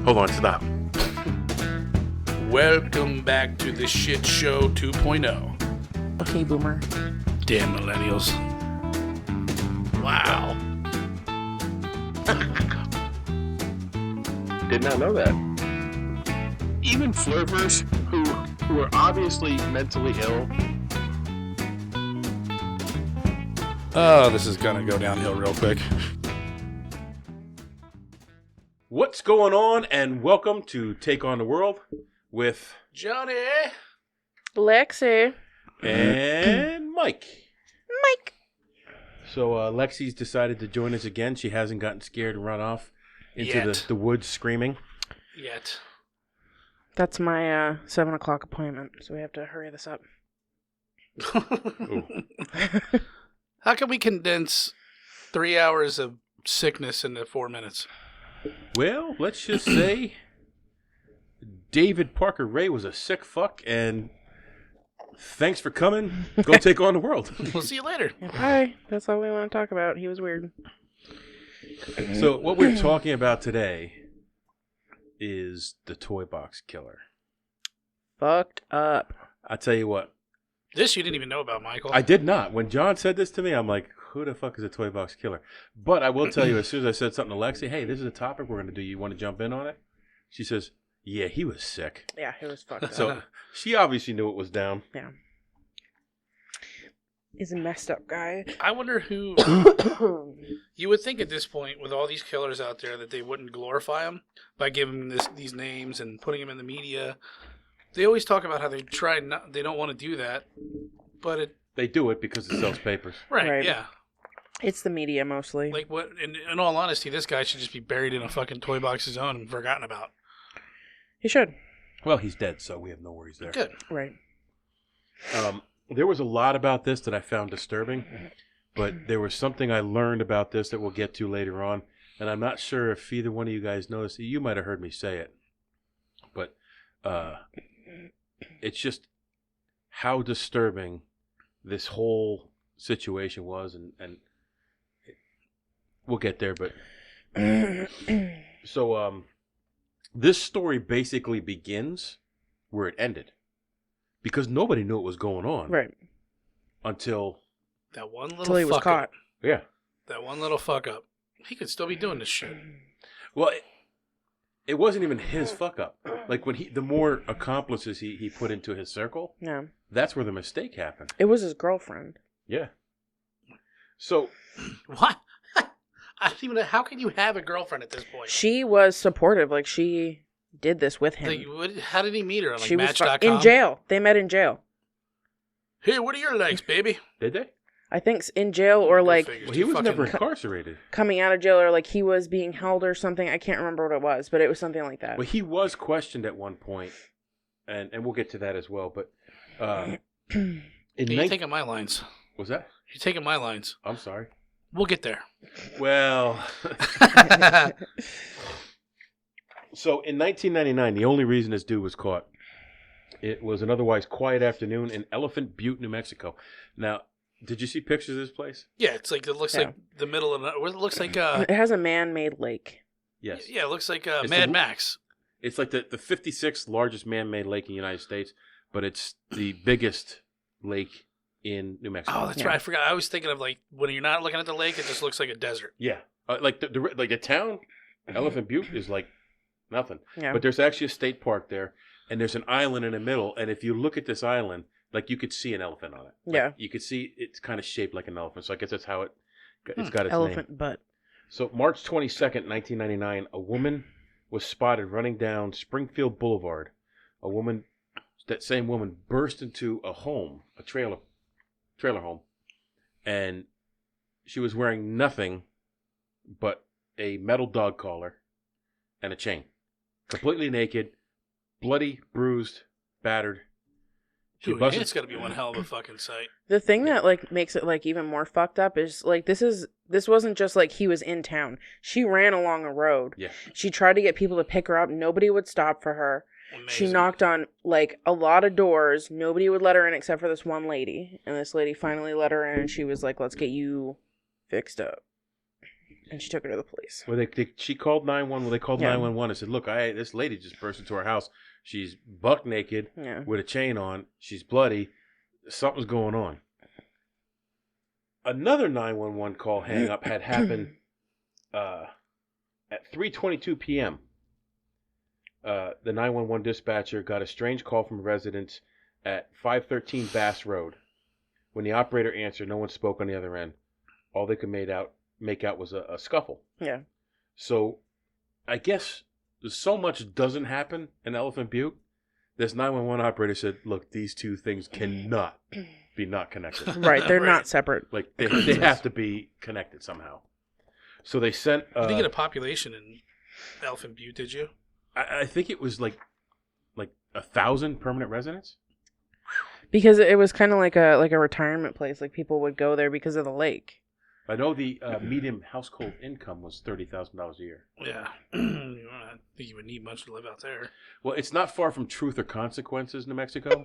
Hold on, stop. Welcome back to the Shit Show 2.0. Okay, boomer. Damn millennials. Wow. Did not know that. Even flirters who are obviously mentally ill. Oh, this is gonna go downhill real quick. What's going on, and welcome to Take on the World with Johnny Lexi. and Mike. Mike. So Lexi's decided to join us again. She hasn't gotten scared and run off into the woods screaming. Yet. That's my 7 o'clock appointment, so we have to hurry this up. How can we condense 3 hours of sickness into 4 minutes? Well, let's just say David Parker Ray was a sick fuck, and thanks for coming. Go take on the world. We'll see you later. Bye. That's all we want to talk about. He was weird. So what we're talking about today is the Toybox killer. Fucked up. I tell you what. This you didn't even know about, Michael. I did not. When John said this to me, I'm like, who the fuck is a Toybox killer? But I will tell you, as soon as I said something to Lexi, hey, this is a topic we're going to do. You want to jump in on it? She says, yeah, he was sick. Yeah, he was fucked up. So she obviously knew it was down. Yeah. He's a messed up guy. I wonder who... You would think at this point, with all these killers out there, that they wouldn't glorify them by giving them these names and putting them in the media. They always talk about how they don't want to do that, but they do it because it sells papers. Right, yeah. It's the media mostly. Like, what? In all honesty, this guy should just be buried in a fucking toy box his own and forgotten about. He should. Well, he's dead, so we have no worries there. Good. Right. There was a lot about this that I found disturbing, but there was something I learned about this that we'll get to later on, and I'm not sure if either one of you guys noticed it. You might have heard me say it, but it's just how disturbing this whole situation was, and we'll get there, but so this story basically begins where it ended, because nobody knew what was going on, right? Until that one little until he was caught. Up. Yeah, that one little fuck up. He could still be doing this shit. Well, it wasn't even his fuck up. Like when the more accomplices he put into his circle, yeah, that's where the mistake happened. It was his girlfriend. Yeah. So what? I don't even know. How can you have a girlfriend at this point? She was supportive. Like, she did this with him. Like, how did he meet her? Like, she Match.com? was in jail. They met in jail. Hey, what are your legs, baby? Did they? I think in jail, or like... Well, he was never incarcerated. Coming out of jail, or like he was being held or something. I can't remember what it was, but it was something like that. Well, he was questioned at one point, and we'll get to that as well. But you're taking my lines. Was that? You're taking my lines. I'm sorry. We'll get there. Well... So, in 1999, the only reason this dude was caught, it was an otherwise quiet afternoon in Elephant Butte, New Mexico. Now, did you see pictures of this place? Yeah, it looks like the middle of it looks like it has a man-made lake. Yes. Yeah, it looks like Mad Max. It's like the 56th largest man-made lake in the United States, but it's the biggest lake in New Mexico. Oh, that's right. I forgot. I was thinking of like when you're not looking at the lake, it just looks like a desert. Yeah, like the town, Elephant Butte is like nothing. Yeah. But there's actually a state park there, and there's an island in the middle. And if you look at this island, like you could see an elephant on it. Like, yeah. You could see it's kind of shaped like an elephant. So I guess that's how it's got its elephant name. butt. So March 22nd, 1999, a woman was spotted running down Springfield Boulevard. That same woman burst into a home, a trailer home, and she was wearing nothing but a metal dog collar and a chain. Completely naked, bloody, bruised, battered. Dude, it's got to be one hell of a fucking sight. The thing that like makes it like even more fucked up is like this wasn't just like he was in town. She ran along a road. Yeah. She tried to get people to pick her up. Nobody would stop for her. Amazing. She knocked on like a lot of doors. Nobody would let her in except for this one lady. And this lady finally let her in, and she was like, "Let's get you fixed up." And she took her to the police. Well, she called 911. Well, they called Yeah. 911 and said, "Look, this lady just burst into our house. She's buck naked Yeah. with a chain on. She's bloody. Something's going on." Another 911 call hang up had happened at 3:22 p.m. The 911 dispatcher got a strange call from residents at 513 Bass Road. When the operator answered, no one spoke on the other end. All they could make out was a scuffle. Yeah. So, I guess so much doesn't happen in Elephant Butte. This 911 operator said, "Look, these two things cannot be not connected. Right. They're not separate. Like they have to be connected somehow." So they sent. You didn't get a population in Elephant Butte, did you? I think it was like 1,000 permanent residents. Because it was kind of like a retirement place. Like people would go there because of the lake. I know the median household income was $30,000 a year. Yeah. I don't think you would need much to live out there. Well, it's not far from Truth or Consequences, New Mexico,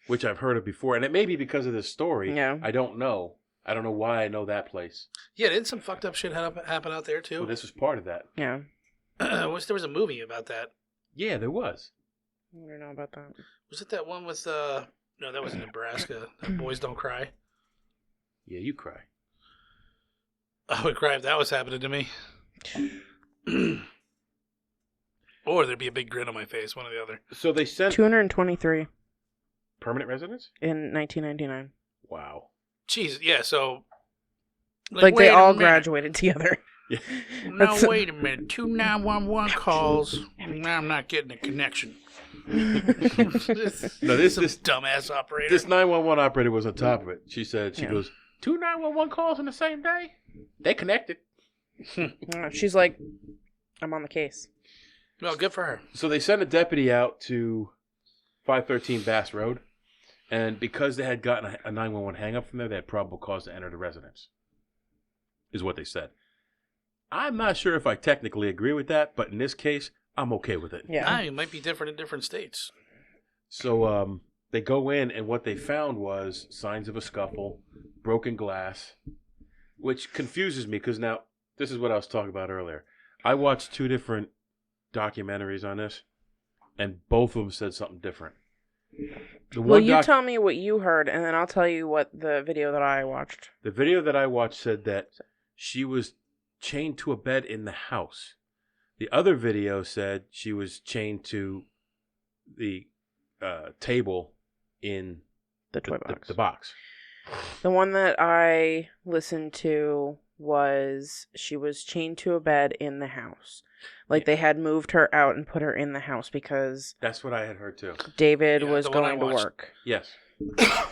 which I've heard of before, and it may be because of this story. Yeah. I don't know. I don't know why I know that place. Yeah, didn't some fucked up shit happen out there too? Well, this was part of that. Yeah. There was a movie about that. Yeah, there was. I don't know about that. Was it that one with no, that was in Nebraska. Boys Don't Cry. Yeah, you cry. I would cry if that was happening to me. Or there'd be a big grin on my face, one or the other. So they sent 223 permanent residents? in 1999. Wow. Jeez, yeah, so... Like they wait a all minute. graduated together. Yeah. No, wait a minute. 2 911 calls. Now I'm not getting a connection. No, this dumbass operator. This 911 operator was on top of it. She said, she Yeah. goes, 2 911 calls in the same day? They connected. She's like, I'm on the case. Well, good for her. So they sent a deputy out to 513 Bass Road, and because they had gotten a 911 hang-up from there, they had probable cause to enter the residence, is what they said. I'm not sure if I technically agree with that, but in this case, I'm okay with it. Yeah. It might be different in different states. So they go in, and what they found was signs of a scuffle, broken glass, which confuses me because now, this is what I was talking about earlier. I watched 2 different documentaries on this, and both of them said something different. Well, you tell me what you heard, and then I'll tell you what the video that I watched. The video that I watched said that she was chained to a bed in the house. The other video said she was chained to the table in The toy box. The box. The one that I listened to was she was chained to a bed in the house. Like they had moved her out and put her in the house because That's what I had heard too. David Yeah, was the one I going to watched. work. Yes.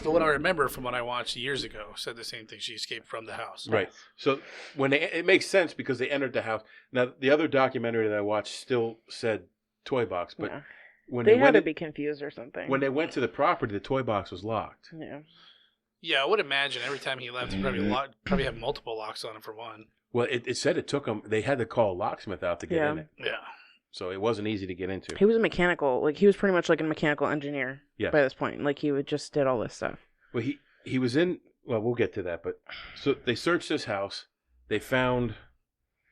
The one I remember from what I watched years ago said the same thing. She escaped from the house. Right. So when it makes sense because they entered the house. Now the other documentary that I watched still said toy box, but Yeah. when They had went to in- be confused or something. when they went to the property, the toy box was locked. Yeah. Yeah, I would imagine every time he left, he probably have multiple locks on him for one. Well, it said it took them. They had to call a locksmith out to get Yeah. in it, Yeah. so it wasn't easy to get into. He was a mechanical, like he was pretty much like a mechanical engineer Yeah. by this point. Like he would just did all this stuff. Well, he was in. Well, we'll get to that. But so they searched this house. They found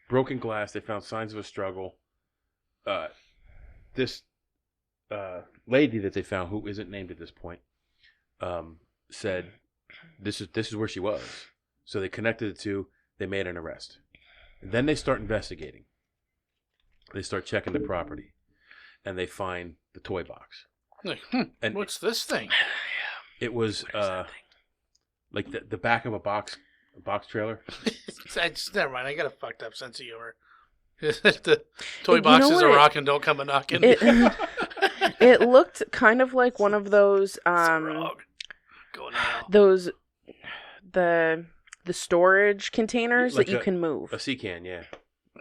broken glass. They found signs of a struggle. This lady that they found, who isn't named at this point, said this is where she was. So they connected the two. They made an arrest. And then they start investigating. They start checking the property, and they find the toy box. Like, And- what's this thing? It was like the back of a box trailer. Never mind. I got a fucked up sense of humor. The toy You know boxes what are it- rocking, don't come a knocking. It looked kind of like one of those Going now. those the storage containers Like that you a- can move. A sea can, yeah.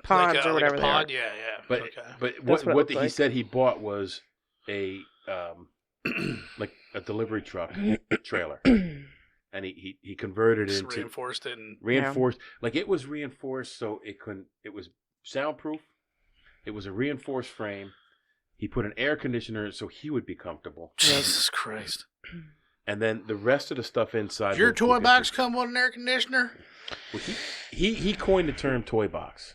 Pods like a, or whatever like a they are. pod? Yeah. But okay. but That's what it what looked he like. said he bought was a like a delivery truck trailer, and he converted it Just into reinforced it. And, reinforced. Like it was reinforced so it couldn't. It was soundproof. It was a reinforced frame. He put an air conditioner so he would be comfortable. Jesus Christ. And then the rest of the stuff inside. Your would toy be- box come with an air conditioner? Well, He coined the term toy box.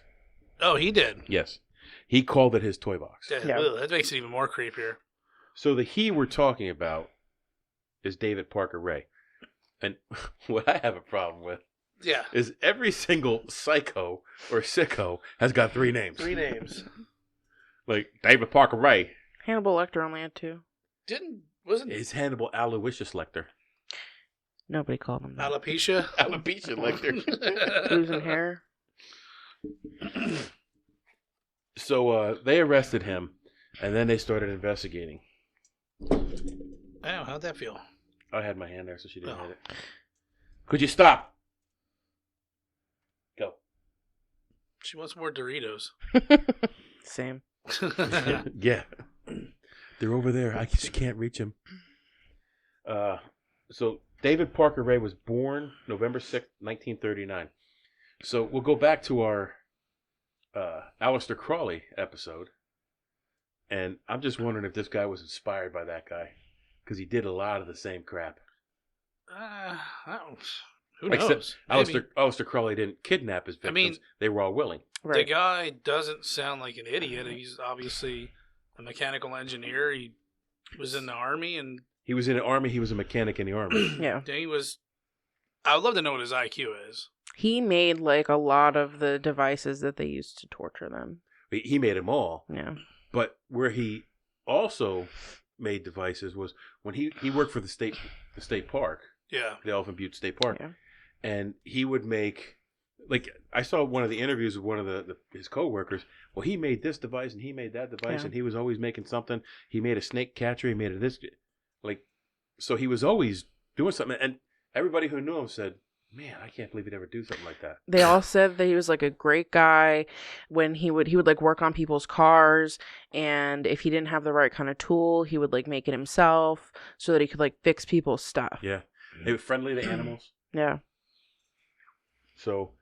Oh, he did. Yes. He called it his toy box. Yeah. Ugh, that makes it even more creepier. So the he we're talking about is David Parker Ray. And what I have a problem with Yeah. is every single psycho or sicko has got 3 names. 3 names. Like David Parker Ray. Hannibal Lecter only had 2. Wasn't Is Hannibal Aloysius Lecter. Nobody called him that. alopecia? Alopecia Lecter. Losing hair. So they arrested him, and then they started investigating. Oh, how'd that feel? I had my hand there, so she didn't Oh. hit it. Could you stop? Go. She wants more Doritos. Same. Yeah. They're over there. I just can't reach them. So David Parker Ray was born November 6th, 1939. So we'll go back to our Aleister Crowley episode. And I'm just wondering if this guy was inspired by that guy. Because he did a lot of the same crap. Who knows? Except Maybe. Aleister Crowley didn't kidnap his victims. I mean, they were all willing. The Right. guy doesn't sound like an idiot. He's obviously a mechanical engineer. He was in the army, and He was in the army. He was a mechanic in the army. Yeah. he was. I would love to know what his IQ is. He made like a lot of the devices that they used to torture them. He made them all. Yeah. But where he also made devices was when he worked for the state park, Yeah. the Elephant Butte State Park, Yeah. and he would make, like, I saw one of the interviews with one of his coworkers. Well, he made this device and he made that device, Yeah. and he was always making something. He made a snake catcher. He made this, like, so he was always doing something. And everybody who knew him said, "Man, I can't believe he'd ever do something like that." They all said that he was like a great guy when he would like work on people's cars, and if he didn't have the right kind of tool, he would like make it himself so that he could like fix people's stuff. Yeah, they were friendly to animals. Yeah. So,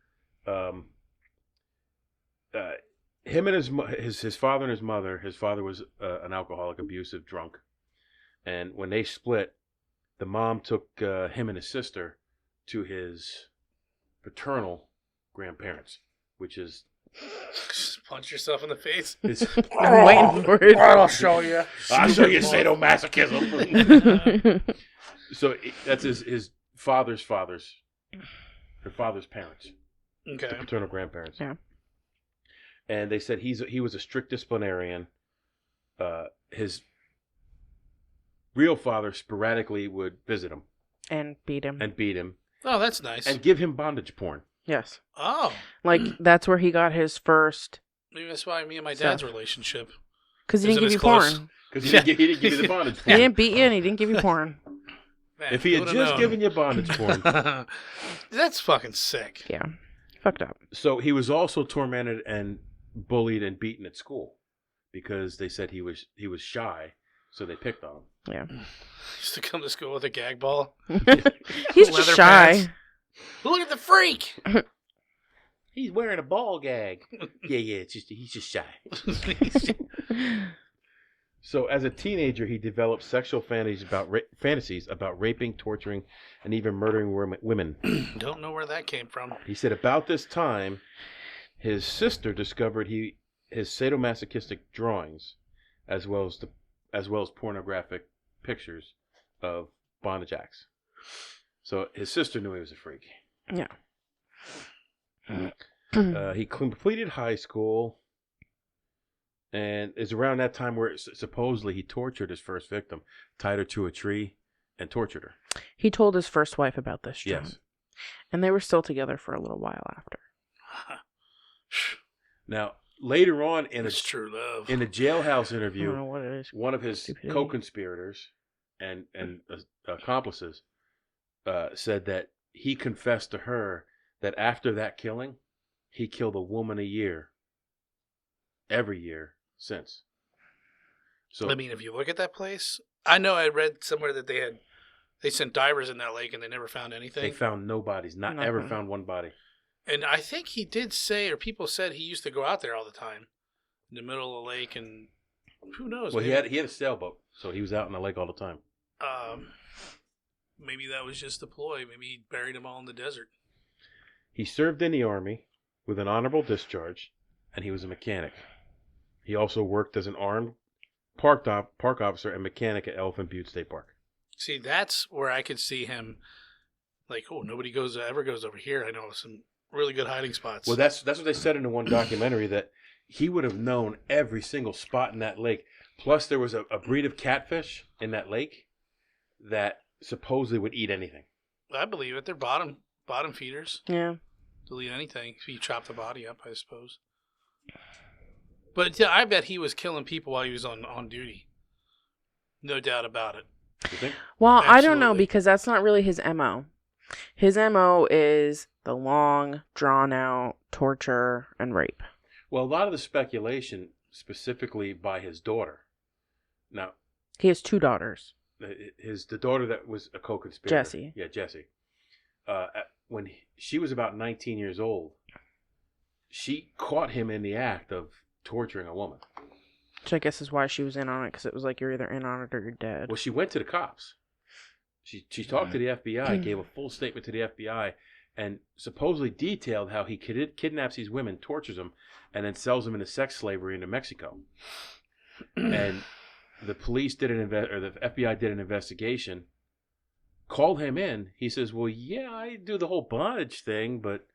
him and his father and his mother. His father was an alcoholic, abusive, drunk, and when they split, the mom took him and his sister to his paternal grandparents, which is Just punch yourself in the face. his. I'm waiting for it. I'll show you. I'll show you sadomasochism. So that's his father's her father's parents, the Okay. paternal grandparents. Yeah. And they said he was a strict disciplinarian. His real father sporadically would visit him And beat him. and beat him Oh, that's nice. and give him bondage porn. Yes. Oh, Like that's where he got his first. maybe that's why me and my dad's Stuff. relationship. Because he Isn't didn't give as you close. porn. Because he didn't give you the bondage He porn. didn't beat you and he didn't give you porn. Man, If he had would've just known. given you bondage porn. That's fucking sick. Yeah. Fucked up. So he was also tormented and bullied and beaten at school because they said he was shy, so they picked on him. Yeah. Used to come to school with a gag ball. He's just Leather shy. pants. Look at the freak. He's wearing a ball gag. Yeah, he's just shy. So as a teenager, he developed sexual fantasies about raping, torturing, and even murdering women. Don't know where that came from. He said about this time, his sister discovered his sadomasochistic drawings, as well as pornographic pictures of bondage acts. So his sister knew he was a freak. Yeah. He completed high school, and it's around that time where supposedly he tortured his first victim, tied her to a tree, and tortured her. He told his first wife about this, John. Yes. And they were still together for a little while after. Now, later on It's true love. in a jailhouse I don't know interview, what it is. one of his Stupidity. co-conspirators and accomplices said that he confessed to her that after that killing, he killed a woman a year, every year since. So I mean, if you look at that place, I know I read somewhere that they sent divers in that lake and they never found anything. they found no bodies, not ever Nothing. found one body. And I think he did say, or people said he used to go out there all the time in the middle of the lake, and who knows? Well, he maybe, had a sailboat, so he was out in the lake all the time. maybe that was just a ploy. Maybe he buried them all in the desert. He served in the Army with an honorable discharge, and he was a mechanic. He also worked as an armed park officer and mechanic at Elephant Butte State Park. See, that's where I could see him. Like, oh, nobody ever goes over here. I know some really good hiding spots. Well, that's what they said in the one documentary, that he would have known every single spot in that lake. Plus, there was a breed of catfish in that lake that supposedly would eat anything. I believe it. They're bottom feeders. Yeah. They'll eat anything if you chop the body up, I suppose. But yeah, I bet he was killing people while he was on duty. No doubt about it. You think? Well, Absolutely. I don't know, because that's not really his MO. His MO is the long, drawn-out torture and rape. Well, a lot of the speculation, specifically by his daughter. Now, He has 2 daughters. the daughter that was a co-conspirator. Jessie. Yeah, Jessie. When she was about 19 years old, she caught him in the act of torturing a woman. Which I guess is why she was in on it, because it was like, you're either in on it or you're dead. Well, she went to the cops. She talked to the FBI, gave a full statement to the FBI, and supposedly detailed how he kidnaps these women, tortures them, and then sells them into sex slavery into Mexico. And the police the FBI did an investigation, called him in. He says, well, yeah, I do the whole bondage thing, but,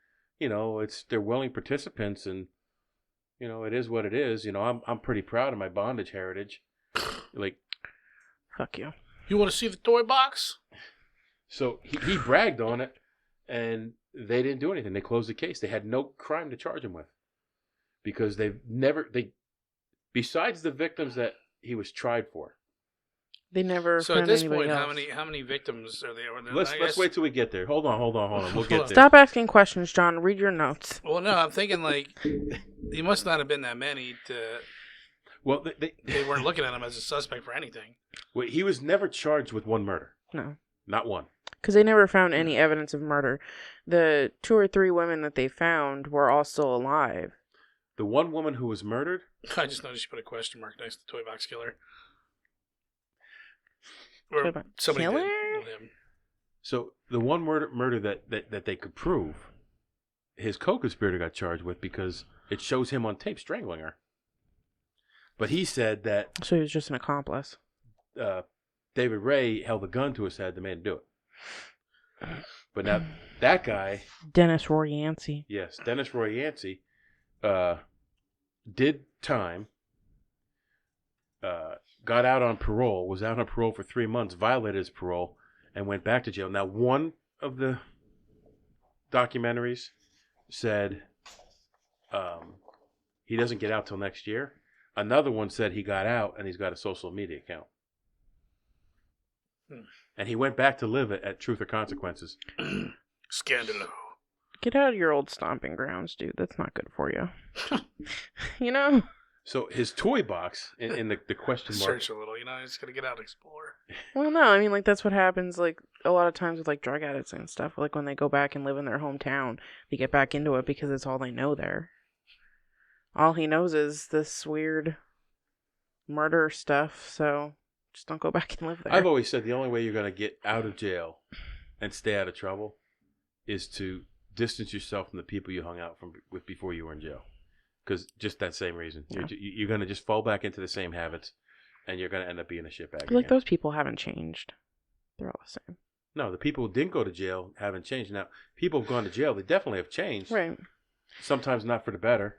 they're willing participants, and, it is what it is. I'm pretty proud of my bondage heritage. Like, Fuck you. You want to see the toy box? So he bragged on it, and they didn't do anything. They closed the case. They had no crime to charge him with, because besides the victims that he was tried for. They never. So found at this anybody point, else. how many victims are there? Let's wait till we get there. Hold on. We'll get there. Stop asking questions, John. Read your notes. Well, no, I'm thinking like he must not have been that many. Well, they weren't looking at him as a suspect for anything. Well, he was never charged with one murder. No. Not one. Because they never found any evidence of murder. The 2 or 3 women that they found were all still alive. The one woman who was murdered. I just noticed you put a question mark next to Toybox Killer. Or somebody Killer? did with him. So the one murder that they could prove, his co-conspirator got charged with, because it shows him on tape strangling her. But he said that. So he was just an accomplice. David Ray held a gun to his head that made him do it. But now that guy, Dennis Roy Yancey. yes, Dennis Roy Yancey, did time. Got out on parole. Was out on parole for 3 months. Violated his parole and went back to jail. Now, one of the documentaries said he doesn't get out till next year. Another one said he got out and he's got a social media account. And he went back to live at Truth or Consequences. Scandalo. Get out of your old stomping grounds, dude. That's not good for you. So his toy box in the question mark. Search a little, he's going to get out and explore. Well, no, I mean, like, that's what happens, like, a lot of times with, like, drug addicts and stuff. Like, when they go back and live in their hometown, they get back into it because it's all they know there. All he knows is this weird murder stuff, so just don't go back and live there. I've always said the only way you're going to get out of jail and stay out of trouble is to distance yourself from the people you hung out with before you were in jail. Because just that same reason. Yeah. You're going to just fall back into the same habits, and you're going to end up being a shitbag. Like, those people haven't changed. They're all the same. No, the people who didn't go to jail haven't changed. Now, people who've gone to jail, they definitely have changed. Right. Sometimes not for the better,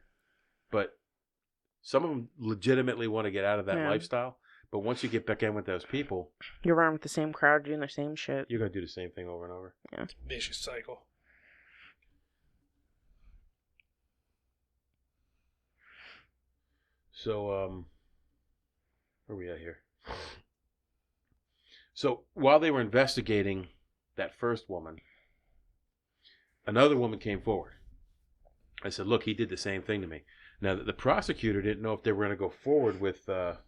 but some of them legitimately want to get out of that lifestyle. But once you get back in with those people, you're around with the same crowd doing the same shit. You're going to do the same thing over and over. Yeah. Vicious cycle. So, where are we at here? So, while they were investigating that first woman, another woman came forward. I said, look, he did the same thing to me. Now, the prosecutor didn't know if they were going to go forward with, what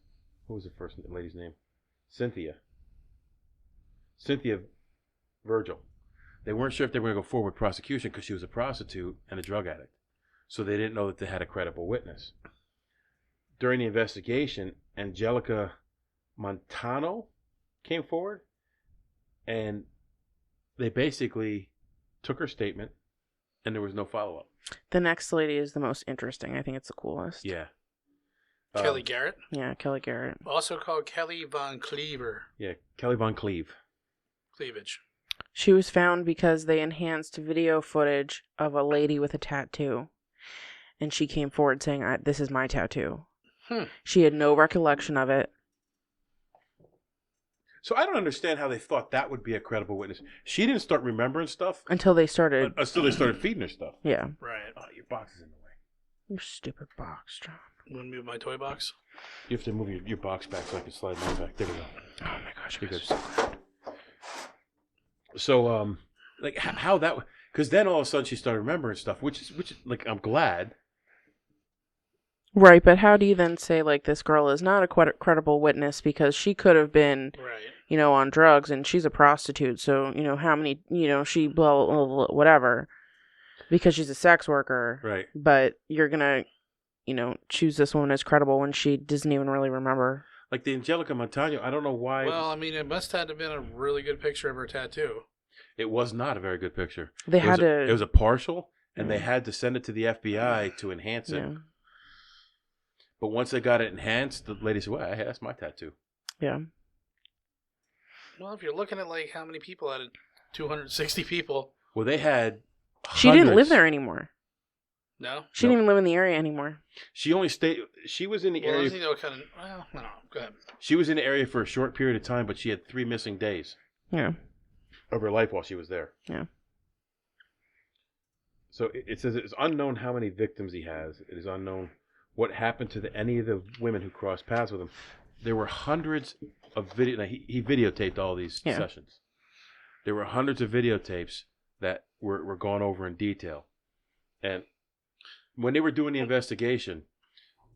was the first lady's name? Cynthia Virgil. They weren't sure if they were going to go forward with prosecution because she was a prostitute and a drug addict. So they didn't know that they had a credible witness. During the investigation, Angelica Montano came forward, and they basically took her statement and there was no follow up. The next lady is the most interesting. I think it's the coolest. Yeah. Kelly Garrett. Yeah, Kelly Garrett. Also called Kelly Von Cleaver. Yeah, Kelly Von Cleavage. She was found because they enhanced video footage of a lady with a tattoo. And she came forward saying, this is my tattoo. She had no recollection of it. So I don't understand how they thought that would be a credible witness. She didn't start remembering stuff Until they started. until they started feeding her stuff. Yeah. Right. Oh, your box is in the way. Your stupid box, John. You want to move my toy box? You have to move your box back so I can slide mine back. There we go. Oh my gosh, You're you're good. so good. So, like, how that... Because then all of a sudden she started remembering stuff, which like, I'm glad. Right, but how do you then say, like, this girl is not a credible witness because she could have been, Right. On drugs and she's a prostitute. So, how many, she blah, blah, blah, whatever. Because she's a sex worker. Right. But you're going to, choose this woman as credible when she doesn't even really remember. Like the Angelica Montano, I don't know why. Well, I mean, it must have been a really good picture of her tattoo. It was not a very good picture. It was a partial, and they had to send it to the FBI to enhance it. Yeah. But once they got it enhanced, the lady said, well, hey, that's my tattoo. Yeah. Well, if you're looking at, like, how many people out of 260 people. Well, they had She didn't live hundreds. there anymore. No? She didn't even live in the area anymore. She only stayed. She was in the Well, area. isn't it kind of, well, no, go ahead. She was in the area for a short period of time, but she had 3 missing days Yeah. of her life while she was there. Yeah. So it says it's unknown how many victims he has. It is unknown what happened to any of the women who crossed paths with him. There were hundreds of video. Now, he videotaped all these sessions. There were hundreds of videotapes that were gone over in detail, and when they were doing the investigation,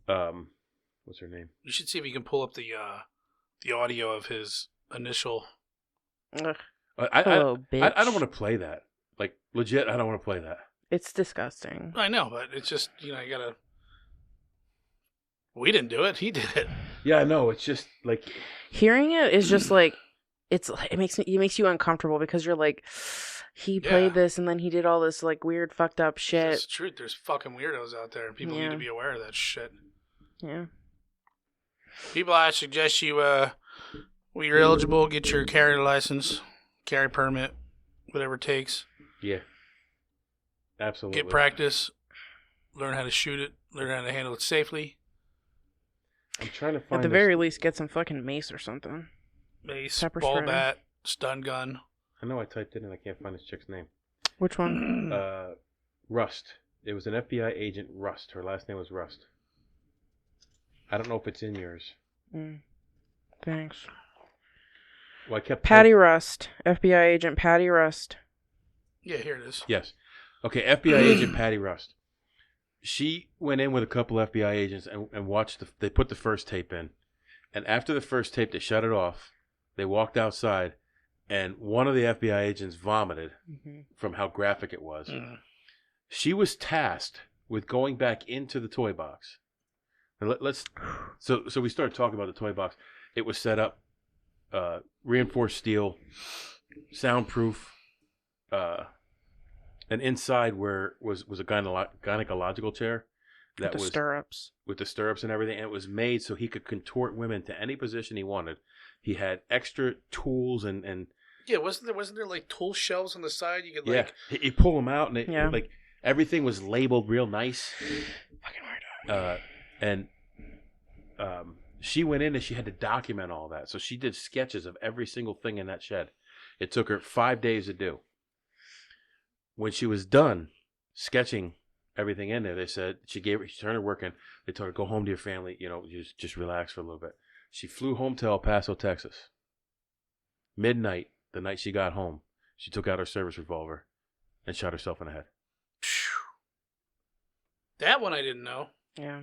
what's her name? You should see if you can pull up the audio of his initial. Ugh. Hello, bitch. I don't want to play that. Like, legit, I don't want to play that. It's disgusting. I know, but it's just, you gotta. We didn't do it. He did it. Yeah, I know. It's just like Hearing it is just like it makes you uncomfortable because you're like, he played this and then he did all this like weird fucked up shit. It's the truth. There's fucking weirdos out there, and people need to be aware of that shit. Yeah. People, I suggest you, when you're eligible, get your carry license, carry permit, whatever it takes. yeah, absolutely. Get practice, learn how to shoot it, learn how to handle it safely. I'm trying to find At the this- very least, get some fucking mace or something. Mace, Pepper ball spray. bat, stun gun. I know I typed it in and I can't find this chick's name. Which one? Rust. It was an FBI agent, Rust. Her last name was Rust. I don't know if it's in yours. Thanks. Well, I kept Patty Rust. FBI agent Patty Rust. Yeah, here it is. Yes. Okay, FBI agent Patty Rust. She went in with a couple FBI agents and watched they put the first tape in. And after the first tape, they shut it off. They walked outside, and one of the FBI agents vomited from how graphic it was. She was tasked with going back into the toy box. And so we started talking about the toy box. It was set up, reinforced steel, soundproof, and inside where was a gynecological chair that With the was stirrups. with the stirrups and everything. And it was made so he could contort women to any position he wanted. He had extra tools and Yeah, wasn't there like tool shelves on the side? You could like he pull them out and Yeah. like everything was labeled real nice. Fucking weirdo. And she went in and she had to document all that. So she did sketches of every single thing in that shed. It took her 5 days to do. When she was done sketching everything in there, they said she turned her work in. They told her, go home to your family, just relax for a little bit. She flew home to El Paso, Texas. Midnight, the night she got home, she took out her service revolver and shot herself in the head. that one I didn't know. Yeah.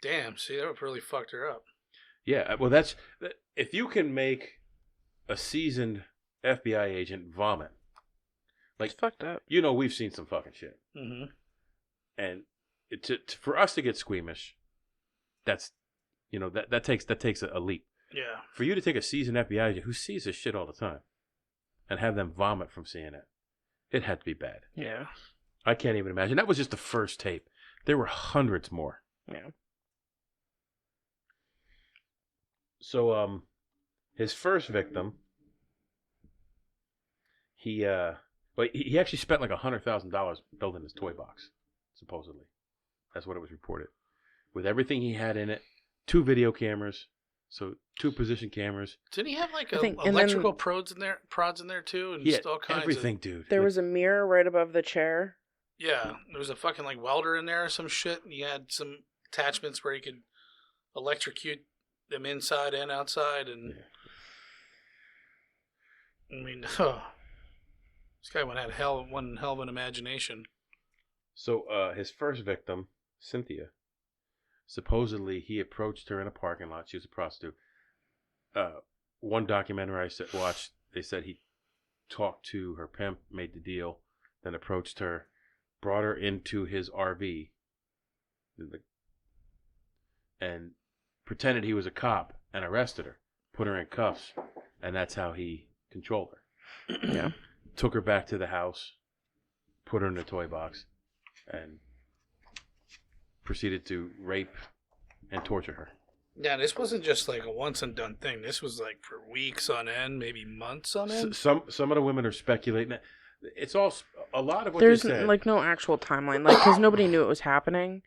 Damn, see, that would really fucked her up. Yeah, well, if you can make a seasoned FBI agent vomit, like, It's fucked up. we've seen some fucking shit. Mm-hmm. And for us to get squeamish, that's, that takes a leap. Yeah. For you to take a seasoned FBI agent who sees this shit all the time and have them vomit from seeing it, it had to be bad. Yeah. I can't even imagine. That was just the first tape. There were hundreds more. Yeah. So, his first victim, he actually spent like $100,000 building his toy box, supposedly. That's what it was reported. With everything he had in it, 2 video cameras, so 2 position cameras. Didn't he have like I think- electrical prods in there too, and Yeah, all kinds everything, of... dude. There was a mirror right above the chair. Yeah, there was a fucking like welder in there or some shit, and he had some attachments where he could electrocute them inside and outside, and I mean, this guy had one hell of an imagination. So, his first victim, Cynthia, supposedly he approached her in a parking lot. She was a prostitute. One documentary I watched, they said he talked to her pimp, made the deal, then approached her, brought her into his RV, and pretended he was a cop and arrested her, put her in cuffs, and that's how he controlled her. Yeah. Took her back to the house, put her in a toy box, and proceeded to rape and torture her. Yeah, this wasn't just like a once and done thing. This was like for weeks on end, maybe months on end. Some of the women are speculating that it's all a lot of what There's they said. like no actual timeline, like because nobody knew it was happening,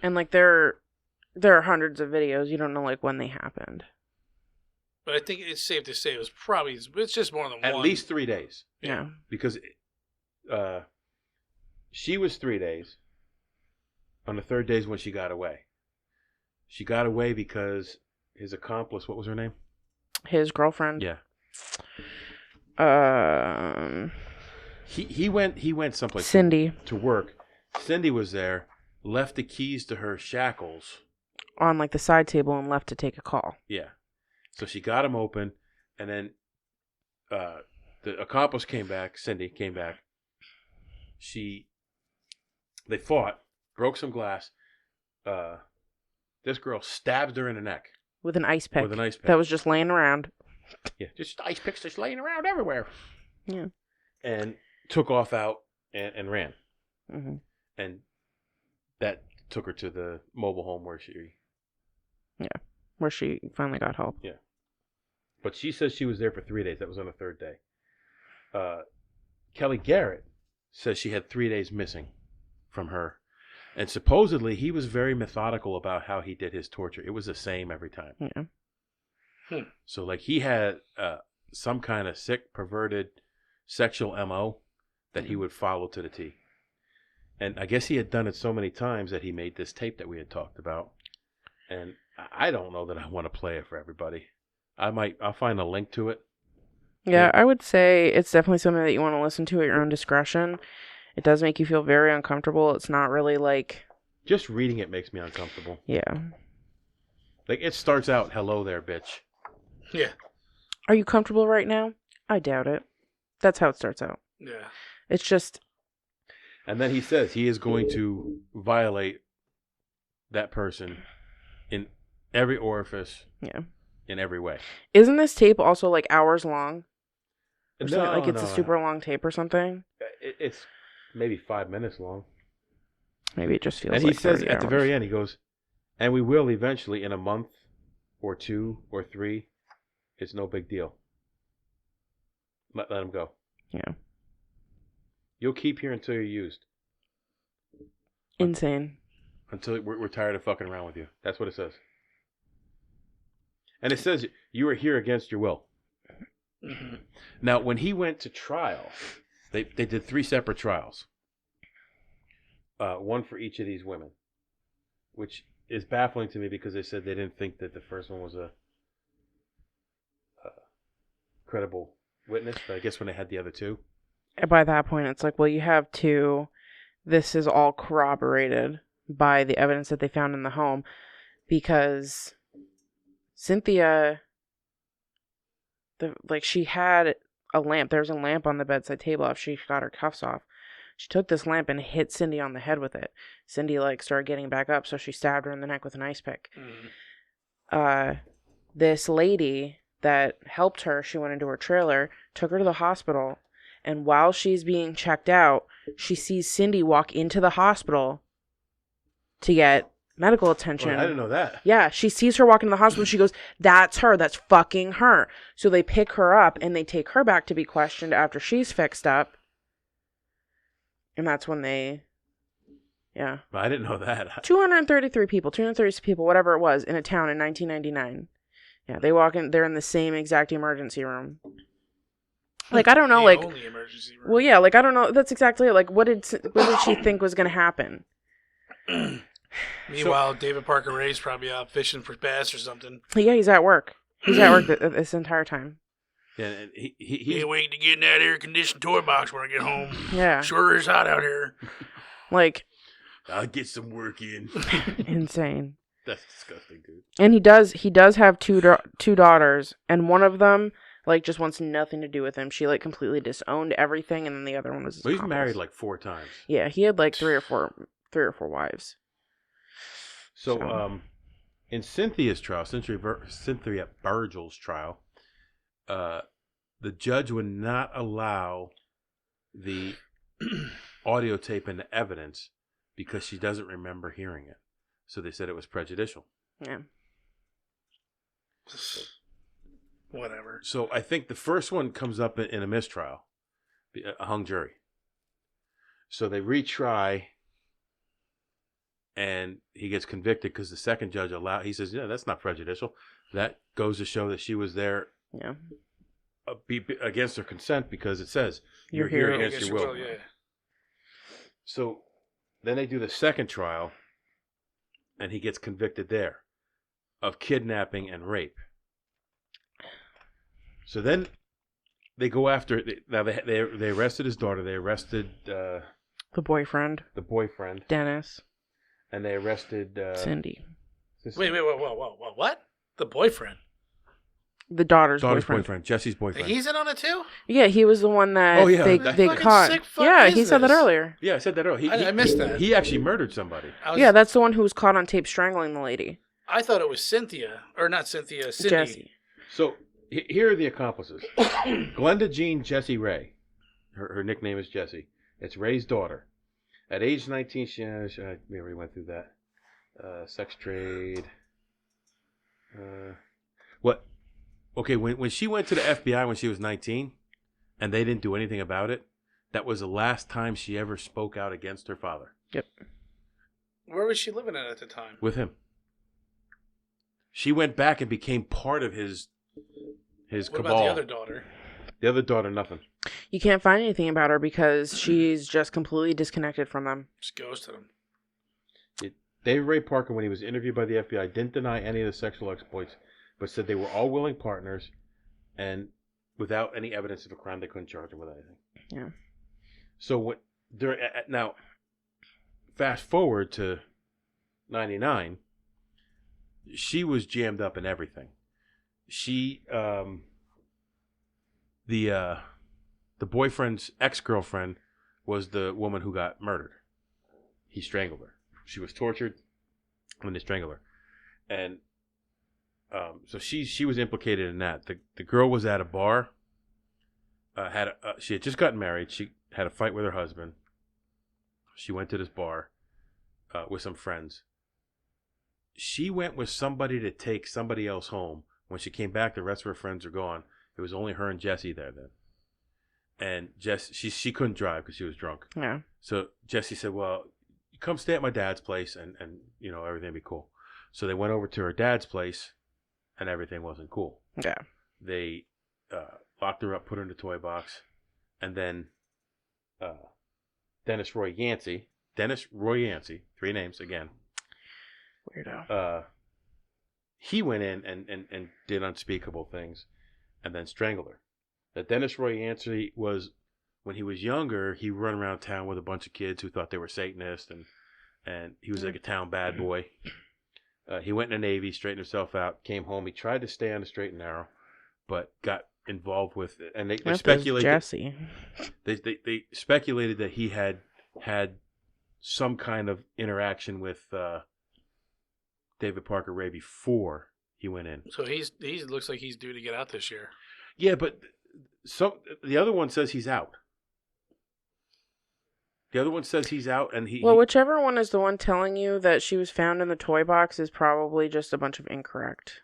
and like there are hundreds of videos. You don't know like when they happened. But I think it's safe to say it's just more than At one. least 3 days, Yeah. because she was 3 days. On the third day is when she got away. She got away because his accomplice, what was her name? His girlfriend. Yeah. Um. He went someplace Cindy. to work. Cindy was there, left the keys to her shackles On like the side table and left to take a call. Yeah. So she got him open, and then the accomplice came back. Cindy came back. They fought, broke some glass. This girl stabbed her in the neck With an ice pick. with an ice pick. That was just laying around. Yeah, just ice picks just laying around everywhere. Yeah. And took off out and ran. Mm-hmm. And that took her to the mobile home where she finally got help. Yeah. But she says she was there for 3 days. That was on the third day. Kelly Garrett says she had 3 days missing from her. And supposedly he was very methodical about how he did his torture. It was the same every time. Yeah. So like he had some kind of sick, perverted sexual MO that he would follow to the T. And I guess he had done it so many times that he made this tape that we had talked about. And I don't know that I want to play it for everybody. I'll find a link to it. Yeah, I would say it's definitely something that you want to listen to at your own discretion. It does make you feel very uncomfortable. It's not really like... Just reading it makes me uncomfortable. Yeah. Like, it starts out, hello there, bitch. Yeah. Are you comfortable right now? I doubt it. That's how it starts out. Yeah. It's just... And then he says he is going to violate that person in every orifice. Yeah. In every way. Isn't this tape also like hours long? Or No, something? Like it's no. a super long tape or something? It's maybe 5 minutes long. Maybe it just feels and like he says 30 at the hours. very end, he goes, and we will eventually in a month or 2 or 3. It's no big deal. Let him go. Yeah. You'll keep here until you're used. Insane. Until we're tired of fucking around with you. That's what it says. And it says you are here against your will. Mm-hmm. Now, when he went to trial, they did 3 separate trials. One for each of these women. Which is baffling to me because they said they didn't think that the first one was a credible witness. But I guess when they had the other 2. And by that point, it's like, well, you have 2. This is all corroborated by the evidence that they found in the home. Because Cynthia, she had a lamp. There was a lamp on the bedside table after she got her cuffs off. She took this lamp and hit Cindy on the head with it. Cindy, started getting back up, so she stabbed her in the neck with an ice pick. Mm-hmm. This lady that helped her, she went into her trailer, took her to the hospital, And while she's being checked out, she sees Cindy walk into the hospital to get medical attention. I didn't know that. Yeah, she sees her walk into the hospital. She goes, "That's her. That's fucking her." So they pick her up and they take her back to be questioned after she's fixed up. And that's when they... Yeah. I didn't know that. 233 people, whatever it was, in a town in 1999. Yeah, they walk in, they're in the same exact emergency room. Like, I don't know, The only emergency room. Well, yeah, like, I don't know, that's exactly it. Like, what did she think was going to happen? Meanwhile, David Parker Ray's probably out fishing for bass or something. Yeah, he's at work. He's at work this entire time. Yeah, and he Can't wait to get in that air-conditioned toy box when I get home. Yeah. Sure is hot out here. Like... I'll get some work in. Insane. That's disgusting, dude. And he does have two daughters, and one of them like just wants nothing to do with him. She like completely disowned everything, and then the other one was his Well, he's accomplice. married like 4 times. Yeah, he had like three or four wives. So, in Cynthia's trial, Cynthia Virgil's trial, the judge would not allow the audio tape into evidence because she doesn't remember hearing it. So they said it was prejudicial. Yeah. Whatever. So I think the first one comes up in a mistrial, a hung jury. So they retry, and he gets convicted because the second judge he says, yeah, that's not prejudicial. That goes to show that she was there Yeah. Against her consent because it says you're You're here here against your will. Yeah. So then they do the second trial, and he gets convicted there of kidnapping and rape. So then they go after now. They arrested his daughter. They arrested The boyfriend, the boyfriend, Dennis, and they arrested Cindy. Wait, what? The boyfriend? The daughter's boyfriend, Jesse's boyfriend. He's in on it too? Yeah, he was the one that Oh, yeah, they fucking caught. sick fuck Yeah, is he said that this? earlier. Yeah, I said that earlier. I missed that. He actually murdered somebody. Yeah, that's the one who was caught on tape strangling the lady. I thought it was Cynthia. Or not Cynthia, Cindy. Jesse. So here are the accomplices: Glenda Jean Jessie Ray. Her nickname is Jessie. It's Ray's daughter. At age 19, we already went through that. Sex trade. What? Okay, when she went to the FBI when she was 19, and they didn't do anything about it, that was the last time she ever spoke out against her father. Yep. Where was she living at the time? With him. She went back and became part of his What cabal. about the other daughter? The other daughter, nothing. You can't find anything about her because she's just completely disconnected from them. Just ghosted him. David Ray Parker, when he was interviewed by the FBI, didn't deny any of the sexual exploits, but said they were all willing partners, and without any evidence of a crime, they couldn't charge him with anything. Yeah. So now, fast forward to 99, she was jammed up in everything. She, the boyfriend's ex-girlfriend was the woman who got murdered. He strangled her. She was tortured, and they strangled her. And so she was implicated in that. The girl was at a bar. She had just gotten married. She had a fight with her husband. She went to this bar with some friends. She went with somebody to take somebody else home. When she came back, the rest of her friends are gone. It was only her and Jessie there then. And she couldn't drive because she was drunk. Yeah. So Jessie said, well, you come stay at my dad's place and everything will be cool. So they went over to her dad's place and everything wasn't cool. Yeah. They locked her up, put her in the toy box, and then Dennis Roy Yancey, 3 names again. Weirdo. He went in and did unspeakable things and then strangled her. That Dennis Roy Yancey was, when he was younger, he run around town with a bunch of kids who thought they were Satanists, and he was like a town bad boy. He went in the Navy, straightened himself out, came home. He tried to stay on the straight and narrow, but got involved with it. And they speculated. Jesse. They speculated that he had some kind of interaction with David Parker Ray before he went in. So he looks like he's due to get out this year. Yeah, but the other one says he's out. The other one says he's out, and Well, whichever one is the one telling you that she was found in the toy box is probably just a bunch of incorrect.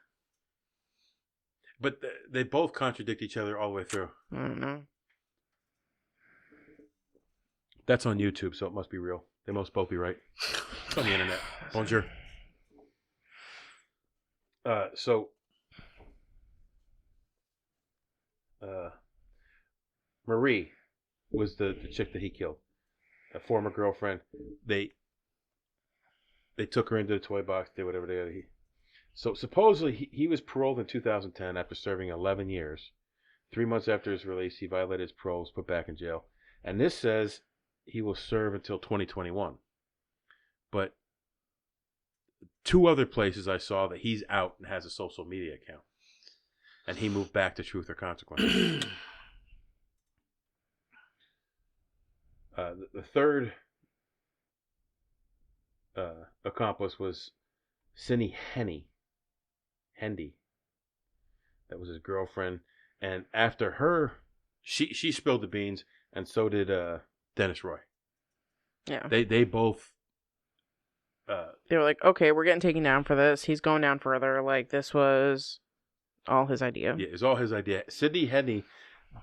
But they both contradict each other all the way through. I don't know. That's on YouTube, so it must be real. They must both be right. It's on the internet. Bonjour. Marie was the chick that he killed. A former girlfriend. They took her into the toy box, did whatever they did. So supposedly he was paroled in 2010 after serving 11 years. 3 months after his release, he violated his parole, was put back in jail. And this says he will serve until 2021. But 2 other places I saw that he's out and has a social media account. And he moved back to Truth or Consequences. The third accomplice was Cindy Hendy. That was his girlfriend. And after her, she spilled the beans, and so did Dennis Roy. Yeah. They both... they were like, okay, we're getting taken down for this. He's going down further. Like, this was all his idea. Yeah, it was all his idea. Cindy Hendy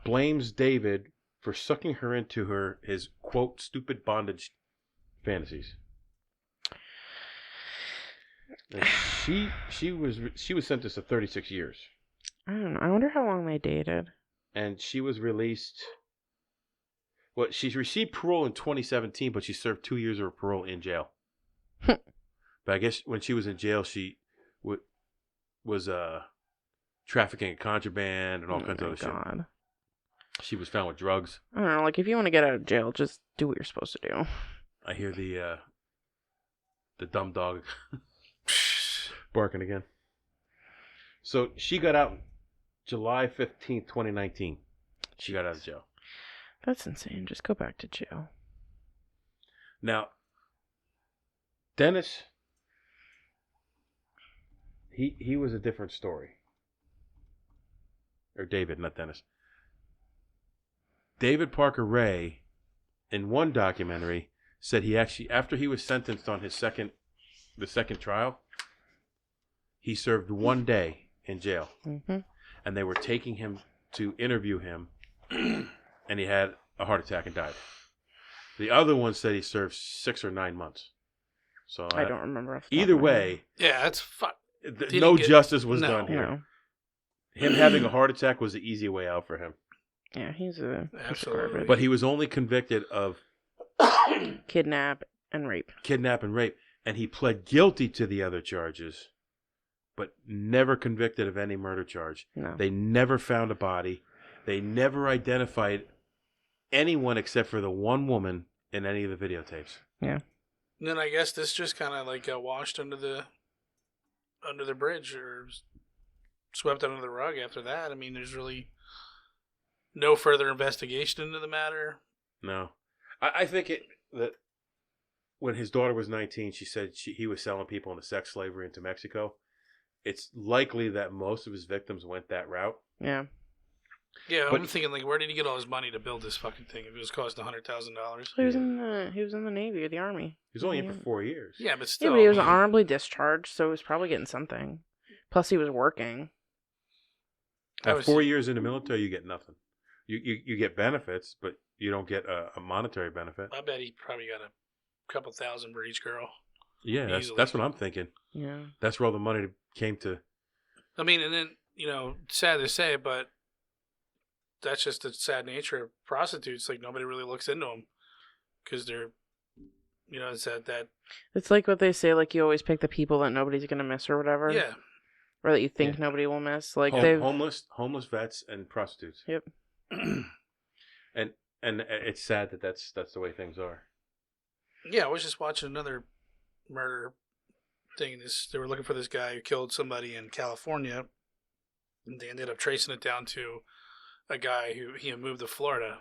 blames David for sucking her into his, quote, stupid bondage fantasies. And she was sentenced to 36 years. I don't know. I wonder how long they dated. And she was released... Well, she received parole in 2017, but she served 2 years of her parole in jail. But I guess when she was in jail, she was trafficking in contraband and all kinds of other shit. She was found with drugs. I don't know. Like, if you want to get out of jail, just do what you're supposed to do. I hear the dumb dog barking again. So she got out July 15th, 2019. She got out of jail. That's insane. Just go back to jail. Now, Dennis, he was a different story. Or David, not Dennis. David Parker Ray, in one documentary, said he actually, after he was sentenced on the second trial, he served 1 day in jail. Mm-hmm. And they were taking him to interview him, and he had a heart attack and died. The other one said he served 6 or 9 months. So I don't remember. Either way, yeah, that's fine. No justice was done here. No. Him having a heart attack was the easy way out for him. Yeah, he's a absolutely. But he was only convicted of kidnap and rape. And he pled guilty to the other charges, but never convicted of any murder charge. No. They never found a body. They never identified anyone except for the one woman in any of the videotapes. Yeah. And then I guess this just kind of like got washed under the bridge or swept under the rug after that. I mean, there's really no further investigation into the matter. No. I think that when his daughter was 19, she said he was selling people into sex slavery into Mexico. It's likely that most of his victims went that route. Yeah. Yeah, I'm thinking, like, where did he get all his money to build this fucking thing if it was costing $100,000? He was in the Navy or the Army. He was only in for 4 years. Yeah, but still. Yeah, but he was honorably discharged, so he was probably getting something. Plus, he was working. At 4 years in the military, you get nothing. You get benefits, but you don't get a monetary benefit. I bet he probably got a couple thousand for each girl. Yeah, that's what I'm thinking. Yeah. That's where all the money came to. I mean, and then, sad to say, but that's just the sad nature of prostitutes. Like, nobody really looks into them because they're, it's that. It's like what they say, like, you always pick the people that nobody's going to miss or whatever. Yeah. Or that you think nobody will miss. Like, homeless vets and prostitutes. Yep. and it's sad that that's the way things are. Yeah, I was just watching another murder thing. They were looking for this guy who killed somebody in California, and they ended up tracing it down to a guy who he had moved to Florida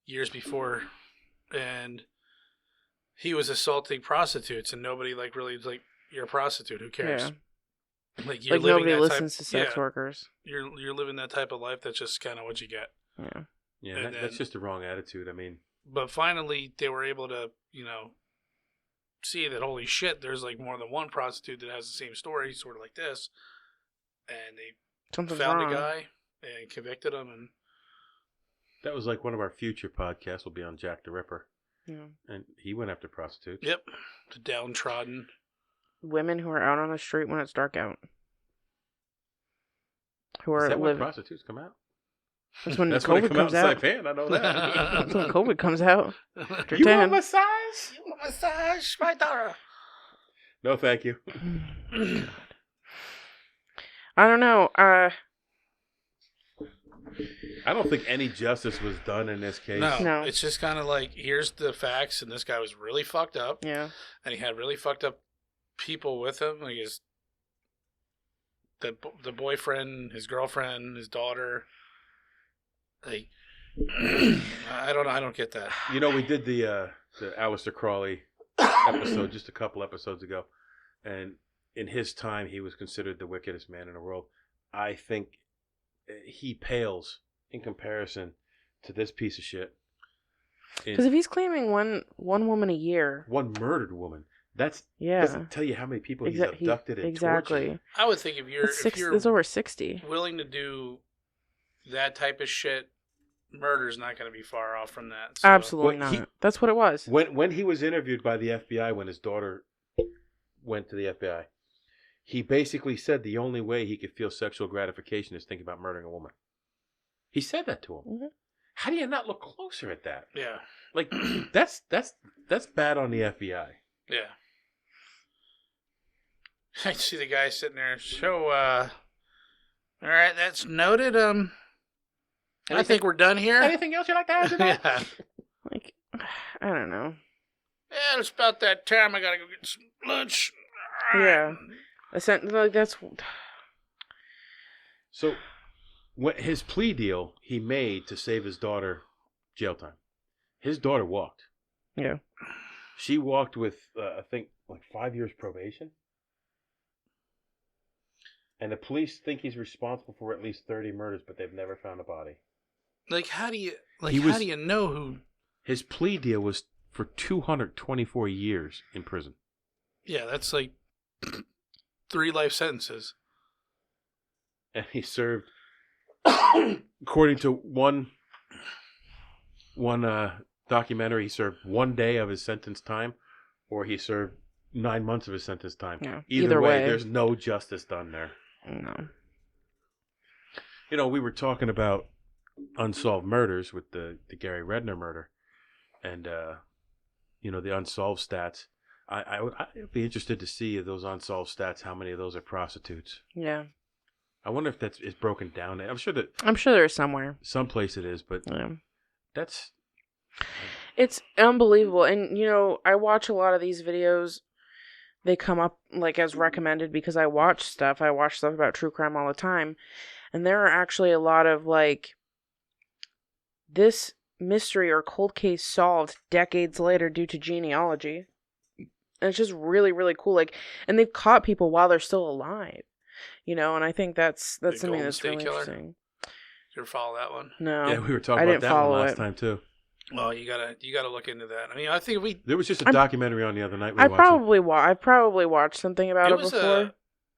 years before, and he was assaulting prostitutes, and nobody really was like, "You're a prostitute. Who cares?" Yeah. Like, you're living nobody that listens to sex workers. You're living that type of life. That's just kind of what you get. Yeah. Yeah, that's just the wrong attitude. I mean, But finally, they were able to, see that, holy shit, there's like more than one prostitute that has the same story, sort of like this. And they found a guy and convicted him. And that was like one of our future podcasts will be on Jack the Ripper. Yeah. And he went after prostitutes. Yep. The downtrodden. Women who are out on the street when it's dark out. Who are Is that when living. prostitutes come out? That's when That's COVID when they come comes out out. in Saipan, I know that. That's when COVID comes out. After You 10. want massage? You want massage, my daughter? No, thank you. I don't know. I don't think any justice was done in this case. No. It's just kind of like, here's the facts, and this guy was really fucked up. Yeah. And he had really fucked up people with him. Like the boyfriend, his girlfriend, his daughter. Like, I don't know. I don't get that. You know, we did the Aleister Crowley episode just a couple episodes ago, and in his time, he was considered the wickedest man in the world. I think he pales in comparison to this piece of shit. Because if he's claiming one woman a year, one murdered woman, that's yeah, doesn't tell you how many people he's abducted and tortured. I would think if you're it's over 60, willing to do that type of shit, murder's not going to be far off from that. So. Absolutely not. That's what it was. When he was interviewed by the FBI, when his daughter went to the FBI, he basically said the only way he could feel sexual gratification is thinking about murdering a woman. He said that to him. Mm-hmm. How do you not look closer at that? Yeah. Like that's bad on the FBI. Yeah. I see the guy sitting there. So, all right, that's noted. I think we're done here. Anything else you like to add to that? Yeah. Like, I don't know. Yeah, it's about that time. I gotta go get some lunch. Yeah. Like that's. So, when his plea deal he made to save his daughter jail time. His daughter walked. Yeah. She walked with, I think, like 5 years probation. And the police think he's responsible for at least 30 murders, but they've never found a body. Like, how do you know who? His plea deal was for 224 years in prison. Yeah, that's like 3 life sentences. And he served, according to one documentary, he served 1 day of his sentence time, or he served 9 months of his sentence time. Yeah. Either way, there's no justice done there. No. You know, we were talking about unsolved murders with the Gary Redner murder, and the unsolved stats. I'd be interested to see those unsolved stats. How many of those are prostitutes? Yeah. I wonder if is broken down. I'm sure there's somewhere. Someplace it is, but Yeah. It's unbelievable. And, I watch a lot of these videos. They come up, like, as recommended because I watch stuff. I watch stuff about true crime all the time. And there are actually a lot of, like, this mystery or cold case solved decades later due to genealogy. And it's just really, really cool. Like, and they've caught people while they're still alive. And I think that's something that's really interesting. Did you ever follow that one? No. Yeah, we were talking about that one last time too. Well, you gotta look into that. I mean, I think there was just a documentary on the other night. I've probably watched something about it before.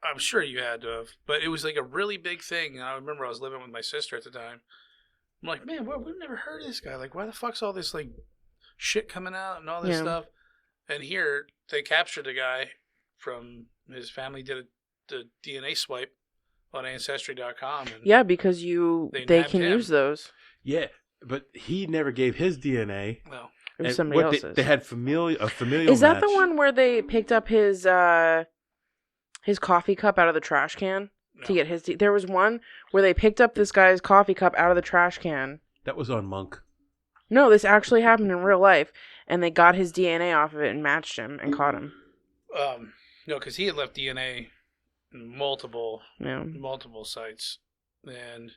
I'm sure you had to have, but it was like a really big thing. And I remember I was living with my sister at the time. I'm like, man, we've never heard of this guy. Like, why the fuck's all this like shit coming out and all this stuff? And here they captured the guy from his family. Did the DNA swipe on Ancestry.com. And yeah, because they can use those. Yeah, but he never gave his DNA. No, it was somebody else's. They had a familial. Is that the one where they picked up his coffee cup out of the trash can to get his? There was one where they picked up this guy's coffee cup out of the trash can. That was on Monk. No, this actually happened in real life, and they got his DNA off of it and matched him and caught him. No, because he had left DNA in multiple sites, and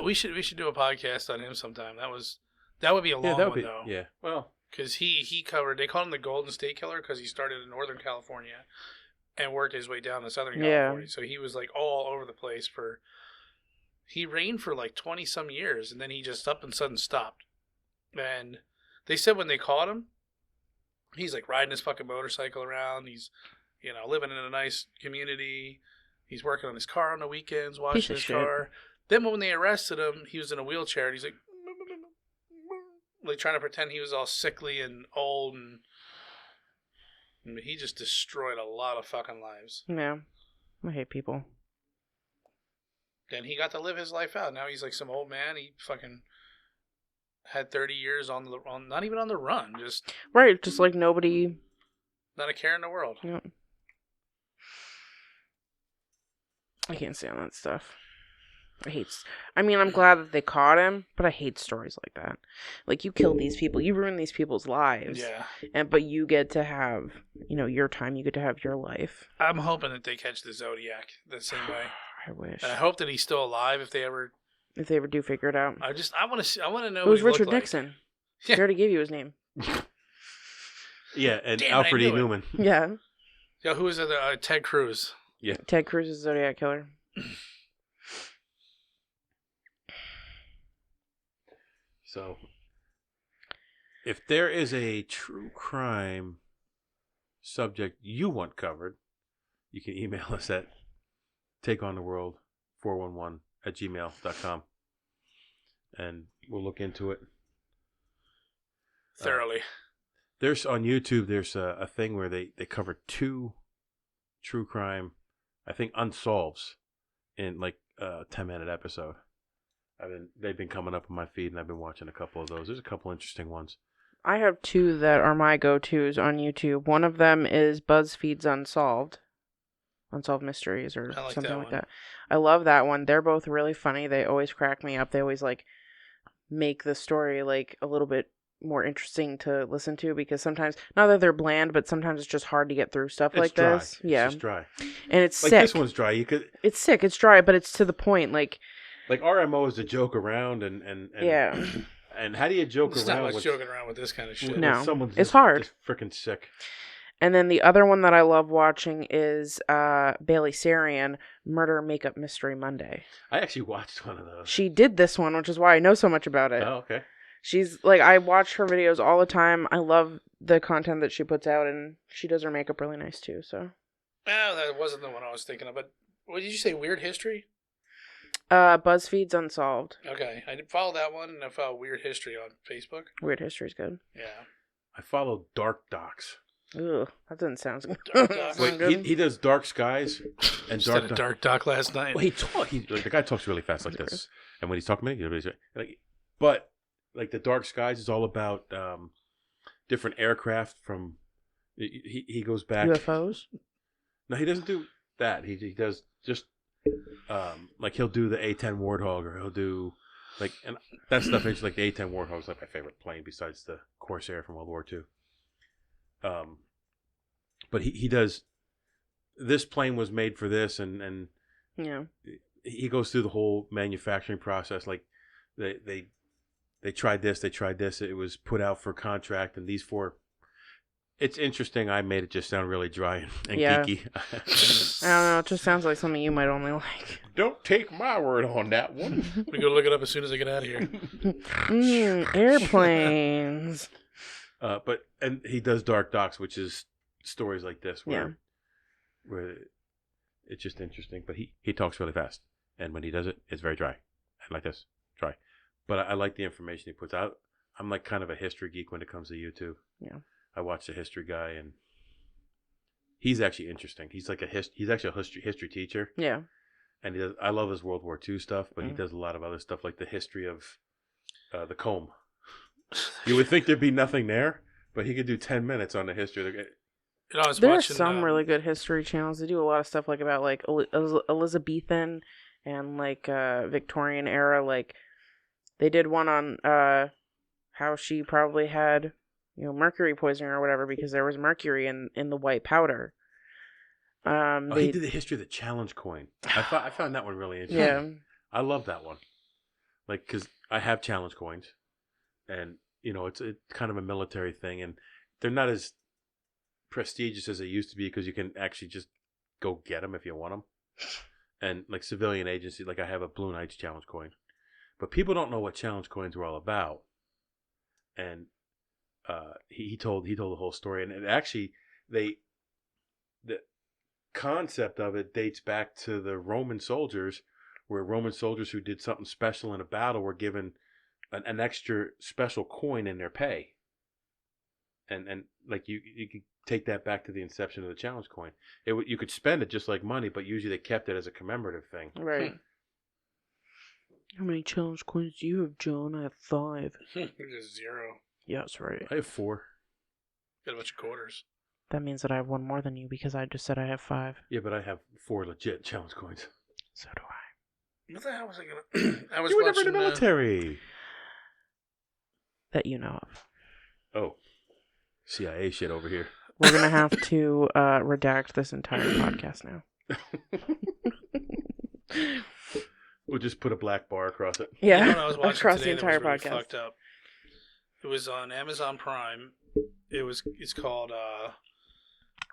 we should do a podcast on him sometime. That would be a long one though. Yeah, well, because he covered. They called him the Golden State Killer because he started in Northern California and worked his way down to Southern California. So he was like all over the place he reigned for like 20 some years, and then he just up and sudden stopped. And They said when they caught him, he's like riding his fucking motorcycle around. He's, living in a nice community. He's working on his car on the weekends, washing his car. Then when they arrested him, he was in a wheelchair and he's like trying to pretend he was all sickly and old, and he just destroyed a lot of fucking lives. Yeah. I hate people. And he got to live his life out. Now he's like some old man. He fucking had 30 years on not even on the run, just right, just like nobody, not a care in the world. Yeah. I can't stand that stuff. I'm glad that they caught him, but I hate stories like that. Like, you kill these people, you ruin these people's lives. Yeah. But you get to have, your time, you get to have your life. I'm hoping that they catch the Zodiac the same way. I wish. And I hope that he's still alive if they ever do figure it out. I want to know. It was what he Richard looked Nixon. Like. Yeah. He already gave you his name. Yeah, and Damn, Alfred E. Newman. Yeah. Yeah, who was it? Ted Cruz. Yeah. Ted Cruz is Zodiac Killer. So, if there is a true crime subject you want covered, you can email us at takeontheworld411@gmail.com, and we'll look into it Thoroughly. There's on YouTube. There's a thing where they cover 2 true crime, I think, unsolves in like a 10-minute episode. They've been coming up on my feed, and I've been watching a couple of those. There's a couple interesting ones. I have 2 that are my go-tos on YouTube. One of them is BuzzFeed's Unsolved Mysteries or something like that. I love that one. They're both really funny. They always crack me up. They always like make the story like a little bit more interesting to listen to, because sometimes, not that they're bland, but sometimes it's just hard to get through stuff It's like dry. this. Yeah, It's just dry. And it's like sick. This one's dry. It's sick. It's dry, but it's to the point. Like RMO is to joke around and yeah. And how do you joke It's around? Not much joking around with this kind of shit. No, someone's it's hard. Just freaking sick. And then the other one that I love watching is Bailey Sarian, Murder Makeup Mystery Monday. I actually watched one of those. She did this one, which is why I know so much about it. Oh, okay. She's like, I watch her videos all the time. I love the content that she puts out, and she does her makeup really nice too. So. Oh, that wasn't the one I was thinking of. But what did you say? Weird History? BuzzFeed's Unsolved. Okay, I did follow that one, and I follow Weird History on Facebook. Weird History's good. Yeah. I follow Dark Docs. Ugh, that doesn't sound good. Dark Docs. Wait, he does Dark Skies and Just had a dark doc last night. Well, the guy talks really fast like this, and when he's talking to me, but like the Dark Skies is all about different aircraft from. He goes back. UFOs? No, he doesn't do that. He does just like he'll do the A-10 Warthog, or he'll do like, and that stuff is like the A-10 Warthog is like my favorite plane besides the Corsair from World War II. But he does. This plane was made for this, and Yeah. he goes through the whole manufacturing process. Like they tried this, it was put out for contract, and these 4. It's interesting. I made it just sound really dry and geeky. I don't know. It just sounds like something you might only like. Don't take my word on that one. We go look it up as soon as I get out of here. Airplanes. And he does Dark Docs, which is stories like this where it's just interesting. But he talks really fast, and when he does it, it's very dry. And like this, dry. But I like the information he puts out. I'm like kind of a history geek when it comes to YouTube. Yeah. I watch the history guy, and he's actually interesting. He's like he's actually a history teacher. Yeah. And he does. I love his World War II stuff, but he does a lot of other stuff like the history of the comb. You would think there'd be nothing there, but he could do 10 minutes on the history. There's some really good history channels. They do a lot of stuff like about like Elizabethan and like Victorian era. Like they did one on how she probably had mercury poisoning or whatever because there was mercury in the white powder. He did the history of the challenge coin. I found that one really interesting. Yeah, I love that one. Like, because I have challenge coins, and it's kind of a military thing, and they're not as prestigious as they used to be because you can actually just go get them if you want them. And like civilian agency, like I have a Blue Knights challenge coin, but people don't know what challenge coins were all about. And he told the whole story, and actually the concept of it dates back to the Roman soldiers, where Roman soldiers who did something special in a battle were given an extra special coin in their pay, and like you could take that back to the inception of the challenge coin. You could spend it just like money, but usually they kept it as a commemorative thing. Right. How many challenge coins do you have, John? I have 5. Just 0. Yeah, that's right. I have 4. Got a bunch of quarters. That means that I have 1 more than you because I just said I have 5. Yeah, but I have 4 legit challenge coins. So do I. What the hell was I gonna? I was You were watching never in the military. That you know of. Oh, CIA shit over here. We're going to have to redact this entire podcast now. We'll just put a black bar across it. Yeah, You know what I was watching across today the entire that was really podcast. fucked up? It was on Amazon Prime. It's called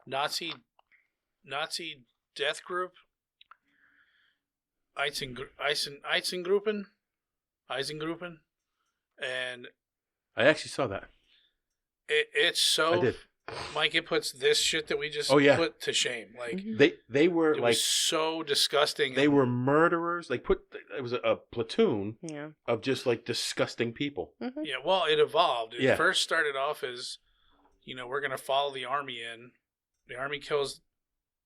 Nazi Death Group. Eisengruppen, and I actually saw that. it's so. I did. Mike, it puts this shit that we just put to shame. Like They were it like was so disgusting. they were murderers. It was a platoon Yeah. of just like disgusting people. Yeah, well, it evolved. It Yeah. first started off as, we're going to follow the army in. The army kills,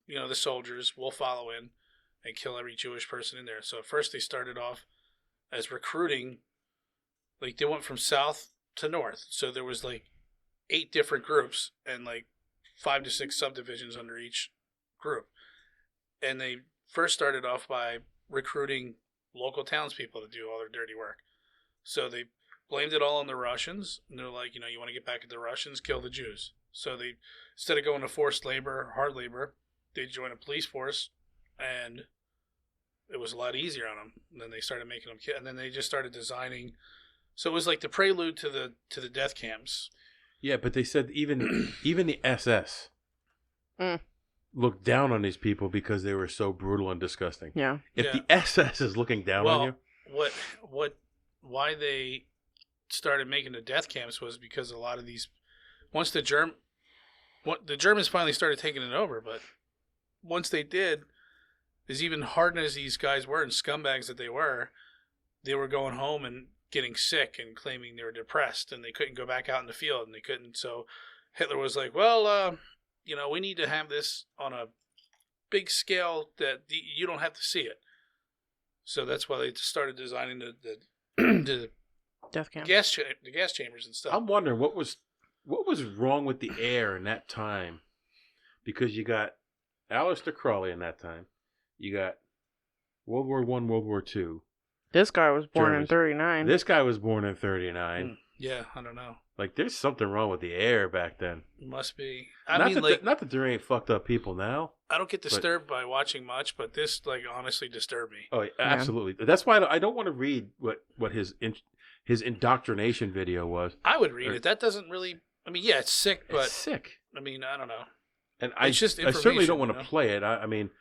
the soldiers. We'll follow in and kill every Jewish person in there. So at first they started off as recruiting. Like they went from south to north. So there was like 8 different groups and like 5 to 6 subdivisions under each group. And they first started off by recruiting local townspeople to do all their dirty work. So they blamed it all on the Russians. And they're like, you want to get back at the Russians, kill the Jews. So they, instead of going to forced labor, hard labor, they joined a police force, and it was a lot easier on them. And then they started making them kill, and then they just started designing. So it was like the prelude to the death camps. Yeah, but they said even the SS looked down on these people because they were so brutal and disgusting. Yeah. If the SS is looking down on you, Why they started making the death camps was because a lot of these, once the Germans finally started taking it over, but once they did, as even hardened as these guys were and scumbags that they were going home and getting sick and claiming they were depressed and they couldn't go back out in the field and they couldn't. So Hitler was like, well, we need to have this on a big scale that you don't have to see it. So that's why they started designing the Death camp. the gas chambers and stuff. I'm wondering what was wrong with the air in that time, because you got Aleister Crowley in that time, you got World War I, World War II. This guy was born Germans. in 39. This guy was born in 39. Yeah, I don't know. Like, there's something wrong with the air back then. Must be. Not that there ain't fucked up people now. I don't get disturbed by watching much, but this, honestly disturbed me. Oh, yeah, absolutely. That's why I don't want to read what his indoctrination video was. I would read it. That doesn't really. I mean, yeah, it's sick, but It's sick. I mean, I don't know. And It's just I certainly don't want to information, play it. I mean,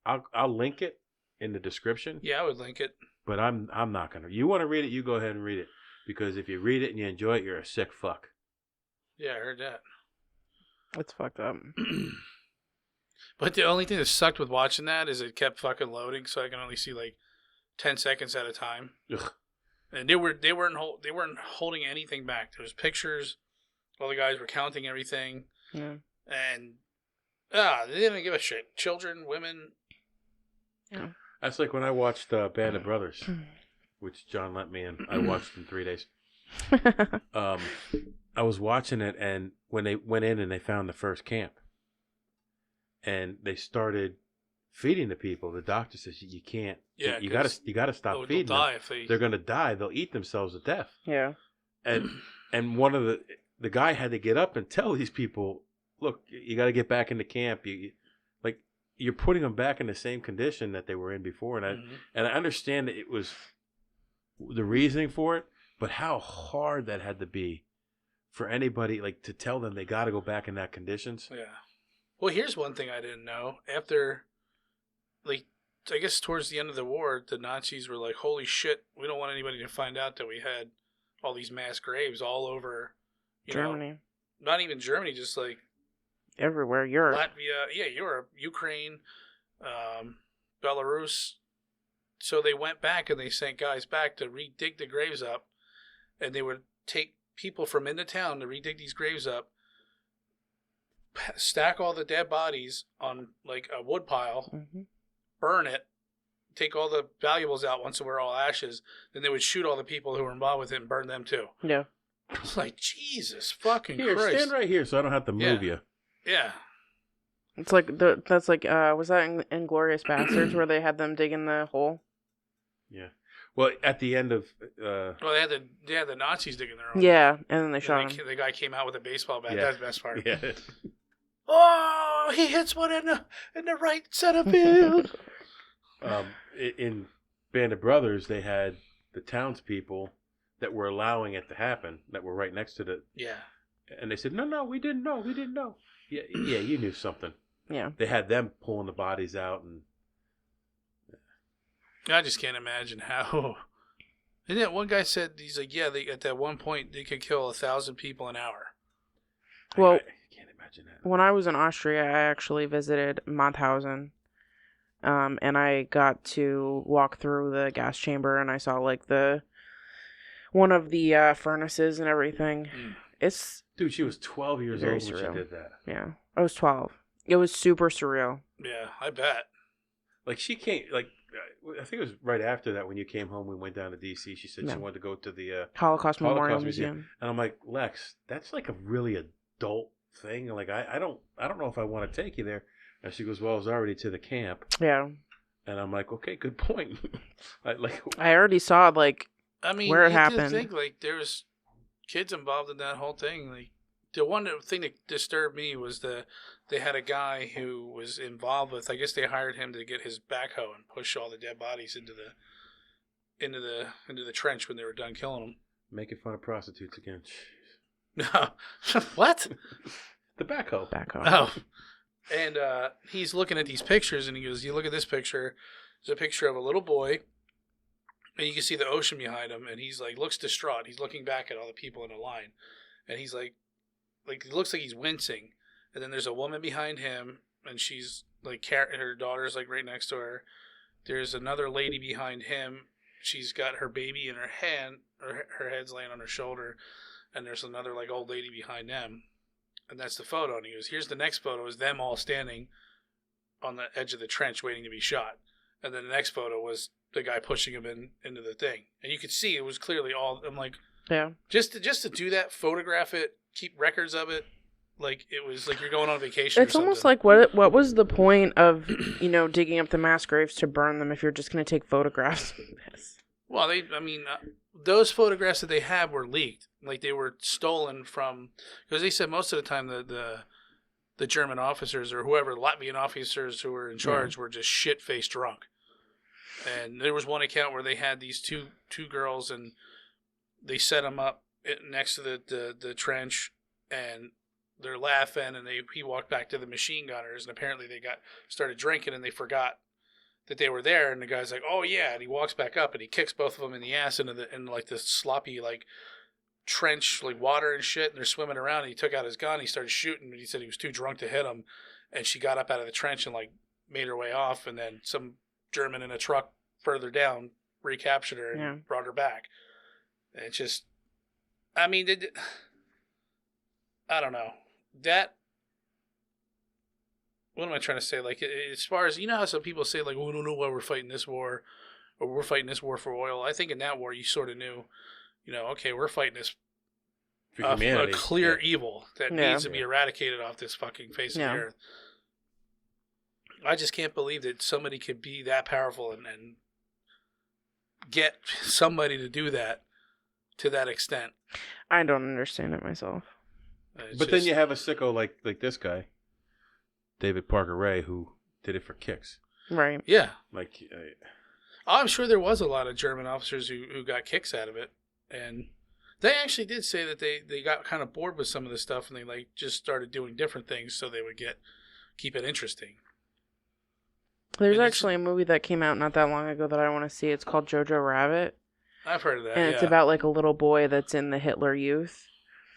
I'll link it in the description. Yeah, I would link it. But I'm not gonna. You want to read it? You go ahead and read it, because if you read it and you enjoy it, you're a sick fuck. Yeah, I heard that. It's fucked up. But the only thing that sucked with watching that is it kept fucking loading, so I can only see like 10 seconds at a time. Ugh. And they weren't holding anything back. There was pictures. All the guys were counting everything. Yeah. And they didn't give a shit. Children, women. Yeah. That's like when I watched Band of Brothers, which John let me in. I watched in 3 days. I was watching it, and when they went in and they found the first camp, and they started feeding the people, the doctor says you can't. Yeah, you gotta stop feeding they'll die them. if they. They're gonna die. They'll eat themselves to death. Yeah. And one of the guy had to get up and tell these people, look, you got to get back into camp. You're putting them back in the same condition that they were in before, and I understand that it was the reasoning for it, but how hard that had to be for anybody to tell them they got to go back in that conditions. Yeah. Well, here's one thing I didn't know. After, I guess towards the end of the war, the Nazis were like, holy shit, we don't want anybody to find out that we had all these mass graves all over Germany. Not even Germany, just like Everywhere. Europe. Latvia, Europe, Ukraine, Belarus. So they went back and they sent guys back to redig the graves up, and they would take people from into town to redig these graves up, stack all the dead bodies on like a wood pile, burn it, take all the valuables out once they were all ashes, then they would shoot all the people who were involved with it and burn them too. Yeah. It's like, Jesus fucking Here, Christ. stand right here so I don't have to move you. Yeah. It's like that's like was that in Inglourious Bastards where they had them dig in the hole? Yeah. Well, at the end of Well, they had the Nazis digging their own. Yeah, and then they shot him. The guy came out with a baseball bat. Yeah. That's the best part. Yeah. Oh, he hits one in the right center field. In Band of Brothers, they had the townspeople that were allowing it to happen, that were right next to the. Yeah. And they said, no, we didn't know. Yeah, you knew something. Yeah. They had them pulling the bodies out, and I just can't imagine how. And then one guy said, he's like, yeah, at that one point they could kill 1,000 people an hour. Well, I can't imagine that. When I was in Austria, I actually visited Mauthausen, and I got to walk through the gas chamber, and I saw like one of the furnaces and everything. It's Dude, she was 12 years very old when surreal. she did that. Yeah, I was 12. It was super surreal. Yeah, I bet. Like, she came, like, I think it was right after that when you came home, we went down to D.C. She said she wanted to go to the Holocaust Memorial Museum. And I'm like, Lex, that's like a really adult thing. Like, I don't know if I want to take you there. And she goes, well, I was already to the camp. Yeah. And I'm like, okay, good point. I already saw, like, I mean, where it you happened. could think, like, there was kids involved in that whole thing. Like, the one thing that disturbed me was they had a guy who was involved with, I guess they hired him to get his backhoe and push all the dead bodies into the trench when they were done killing them. Making fun of prostitutes again. No. What? The backhoe. Oh. And he's looking at these pictures, and he goes, you look at this picture. There's a picture of a little boy, and you can see the ocean behind him, and he's like, looks distraught. He's looking back at all the people in the line, and he's like it looks like he's wincing. And then there's a woman behind him, and she's like, her daughter's like right next to her. There's another lady behind him. She's got her baby in her hand, or her head's laying on her shoulder, and there's another like old lady behind them. And that's the photo. And he goes, here's the next photo, is them all standing on the edge of the trench waiting to be shot. And then the next photo was the guy pushing him into the thing. And you could see it was clearly all, I'm like, yeah. Just to do that, photograph it, keep records of it, like it was like you're going on vacation. It's almost like what was the point of digging up the mass graves to burn them if you're just going to take photographs? Well, those photographs that they had were leaked, like they were stolen from, because they said most of the time the German officers or whoever, Latvian officers who were in charge were just shit-faced drunk. And there was one account where they had these two girls, and they set them up next to the trench, and they're laughing, and he walked back to the machine gunners, and apparently they started drinking, and they forgot that they were there, and the guy's like, oh yeah, and he walks back up, and he kicks both of them in the ass into like this sloppy like trench, like water and shit, and they're swimming around, and he took out his gun, he started shooting, and he said he was too drunk to hit him, and she got up out of the trench and like made her way off, and then some German in a truck further down recaptured her and brought her back. And it's just, I mean, I don't know. What am I trying to say? Like, as far as, how some people say, like, we don't know why we're fighting this war, or we're fighting this war for oil. I think in that war, you sort of knew, okay, we're fighting this a clear evil that needs to be eradicated off this fucking face of the earth. I just can't believe that somebody could be that powerful and get somebody to do that to that extent. I don't understand it myself. Then you have a sicko like this guy, David Parker Ray, who did it for kicks. Right. Yeah. Like, I'm sure there was a lot of German officers who got kicks out of it, and they actually did say that they got kind of bored with some of the stuff, and they like just started doing different things so they would keep it interesting. There's actually a movie that came out not that long ago that I want to see. It's called Jojo Rabbit. I've heard of that. And it's about like a little boy that's in the Hitler Youth.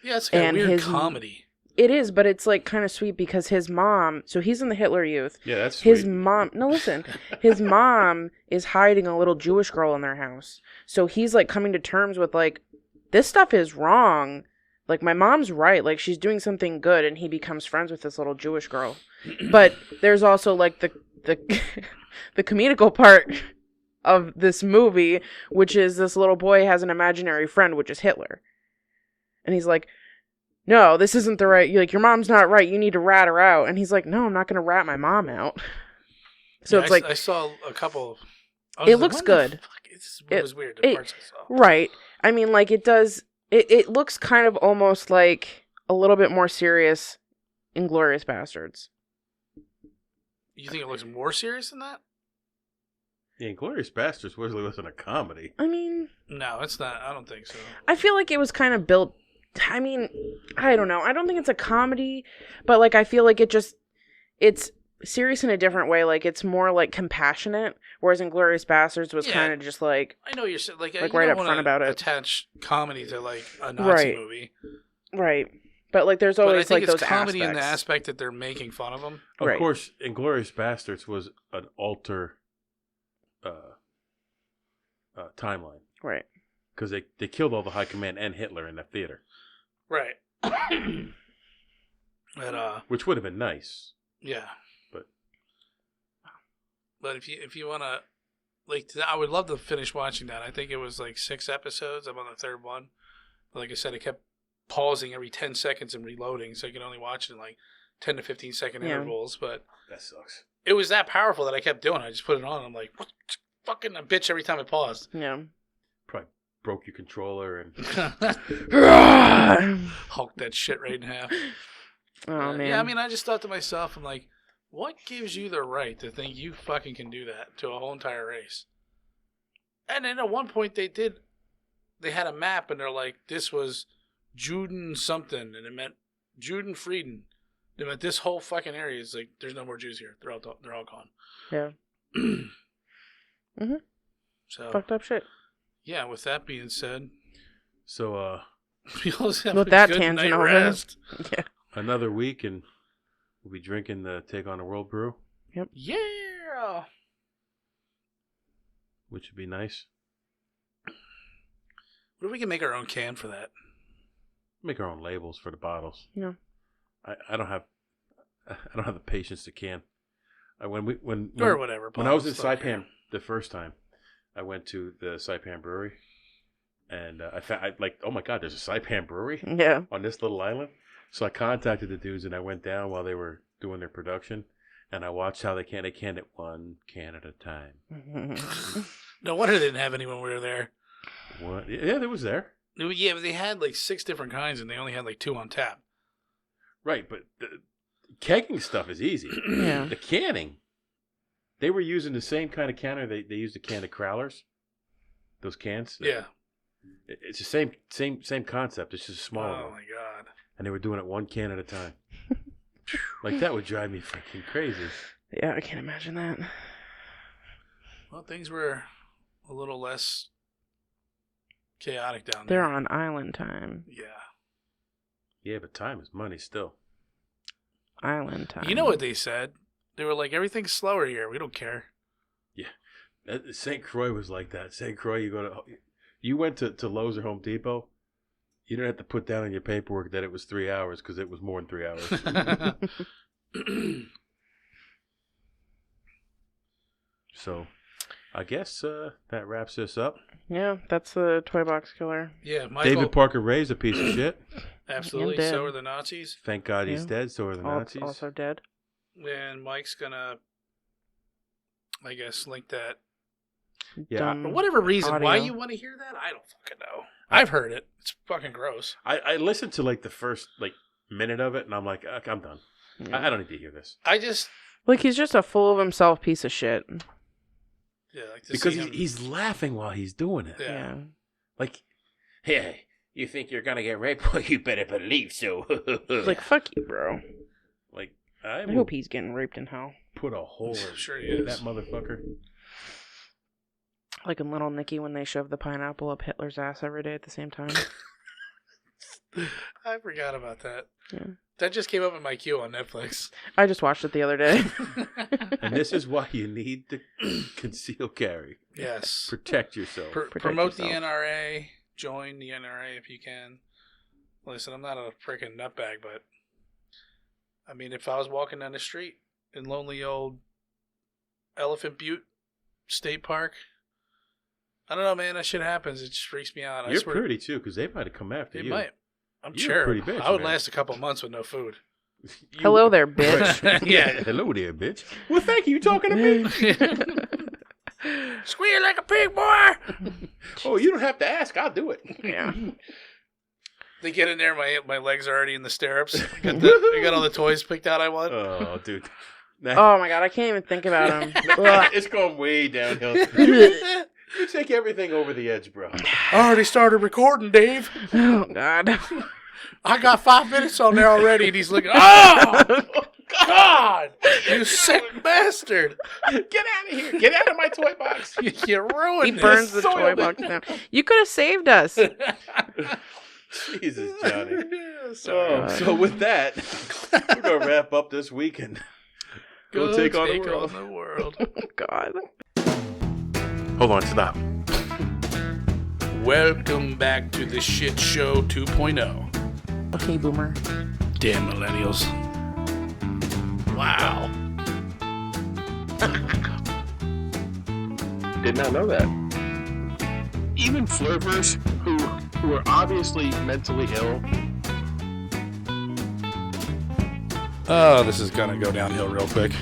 Yeah, it's like a weird comedy. It is, but it's like kind of sweet because his mom, so he's in the Hitler Youth. Yeah, that's sweet. His mom, no, listen, his mom is hiding a little Jewish girl in their house. So he's like coming to terms with like, this stuff is wrong. Like, my mom's right. Like, she's doing something good, and he becomes friends with this little Jewish girl. But there's also like the the comedical part of this movie, which is this little boy has an imaginary friend, which is Hitler. And he's like, no, this isn't the right, like, your mom's not right, you need to rat her out. And he's like, no, I'm not going to rat my mom out. So it's like... I saw a couple... It looks good. It was weird, the parts I saw. Right. I mean, like, it does... It looks kind of almost like a little bit more serious Inglourious Bastards. You think it looks more serious than that? Yeah, Inglourious Bastards wasn't a comedy. I mean... No, it's not. I don't think so. I feel like it was kind of built... I mean, I don't know. I don't think it's a comedy, but, like, I feel like it's serious in a different way. Like, it's more, like, compassionate, whereas Inglourious Bastards was kind of just, like... I know you're saying, like right up front about it. Attach comedy to, like, a Nazi movie. Right. But, like, there's always, like, those aspects. I think it's comedy in the aspect that they're making fun of them. Of course, Inglourious Bastards was an alter timeline. Right. Because they killed all the high command and Hitler in that theater. Right. Which would have been nice. Yeah. But if you want to, like, I would love to finish watching that. I think it was like 6 episodes. I'm on the 3rd one. But like I said, I kept pausing every 10 seconds and reloading, so I could only watch it in like 10 to 15 second intervals. But that sucks. It was that powerful that I kept doing it. I just put it on. And I'm like, what? Fucking a bitch every time I paused. Yeah. Probably broke your controller and hulked that shit right in half. Oh, man. Yeah, I mean, I just thought to myself, I'm like, what gives you the right to think you fucking can do that to a whole entire race? And then at one point they had a map and they're like, this was Juden something, and it meant Juden Frieden. It meant this whole fucking area is like, there's no more Jews here. They're all gone. Yeah. Mm-hmm. So fucked up shit. Yeah, with that being said. So, we also have with a that good tangent night over. Rest. Yeah. Another week and we'll be drinking the Take on the World brew. Yep. Yeah. Which would be nice. What if we can make our own can for that? Make our own labels for the bottles. Yeah. I don't have the patience to can. When or whatever. When I was in Saipan the first time, I went to the Saipan brewery, and I found oh my god, there's a Saipan brewery on this little island. So I contacted the dudes, and I went down while they were doing their production, and I watched how they canned it 1 can at a time. No wonder they didn't have anyone when we were there. What? Yeah, they was there. Yeah, but they had like 6 different kinds, and they only had like 2 on tap. Right, but the kegging stuff is easy. Yeah. The canning, they were using the same kind of canner they used to can the Crowlers. Those cans. Yeah. It's the same concept. It's just smaller. Oh my god. And they were doing it 1 can at a time. Like, that would drive me freaking crazy. Yeah, I can't imagine that. Well, things were a little less chaotic down there. They're on island time. Yeah. Yeah, but time is money still. Island time. You know what they said? They were like, everything's slower here. We don't care. Yeah. St. Croix was like that. St. Croix, you went to Lowe's or Home Depot, you didn't have to put down in your paperwork that it was 3 hours because it was more than 3 hours. So, I guess that wraps this up. Yeah, that's the Toybox killer. Yeah, Michael. David Parker Ray's a piece of shit. Absolutely. So are the Nazis. Thank God he's dead. So are the Nazis. Also dead. And Mike's gonna, I guess, link that. Yeah. For whatever reason, audio. why you want to hear that, I don't fucking know. I've heard it. It's fucking gross. I listened to like the first minute of it, and I'm like, I'm done. Yeah. I don't need to hear this. I just he's just a full of himself piece of shit. Yeah, like because he's laughing while he's doing it. Yeah. Like, hey, you think you're gonna get raped? Well, you better believe so. Like, fuck you, bro. Like, I hope he's getting raped in hell. Put a hole in sure he is. That motherfucker. Like in Little Nicky when they shove the pineapple up Hitler's ass every day at the same time. I forgot about that. Yeah. That just came up in my queue on Netflix. I just watched it the other day. And this is why you need to conceal carry. Yes. Protect yourself. Promote yourself. the NRA. Join the NRA if you can. Listen, I'm not a freaking nutbag, but I mean, if I was walking down the street in lonely old Elephant Butte State Park, I don't know, man. That shit happens. It just freaks me out. You're pretty, too, because they might have come after They you. might. I'm You're sure. a pretty bitch, I would man. last a couple months with no food. Hello there, bitch. Yeah, hello there, bitch. Well, thank you. You talking to me? Squeal like a pig, boy! Oh, you don't have to ask. I'll do it. Yeah. They get in there, my legs are already in the stirrups. I got all the toys picked out I want. Oh, dude. Oh my god, I can't even think about him. It's going way downhill. You take everything over the edge, bro. I already started recording, Dave. Oh god. I got 5 minutes on there already, and he's looking, oh, God, you sick bastard. Get out of here. Get out of my toy box. You ruined He this. burns the toy soiled box down. You could have saved us. Jesus, Johnny. Sorry. So with that, we're going to wrap up this weekend. Go take on the world. Oh god. Hold on, stop. Welcome back to the Shit Show 2.0. Okay, boomer. Damn millennials. Wow. Did not know that. Even flirters who are obviously mentally ill. Oh, this is going to go downhill real quick.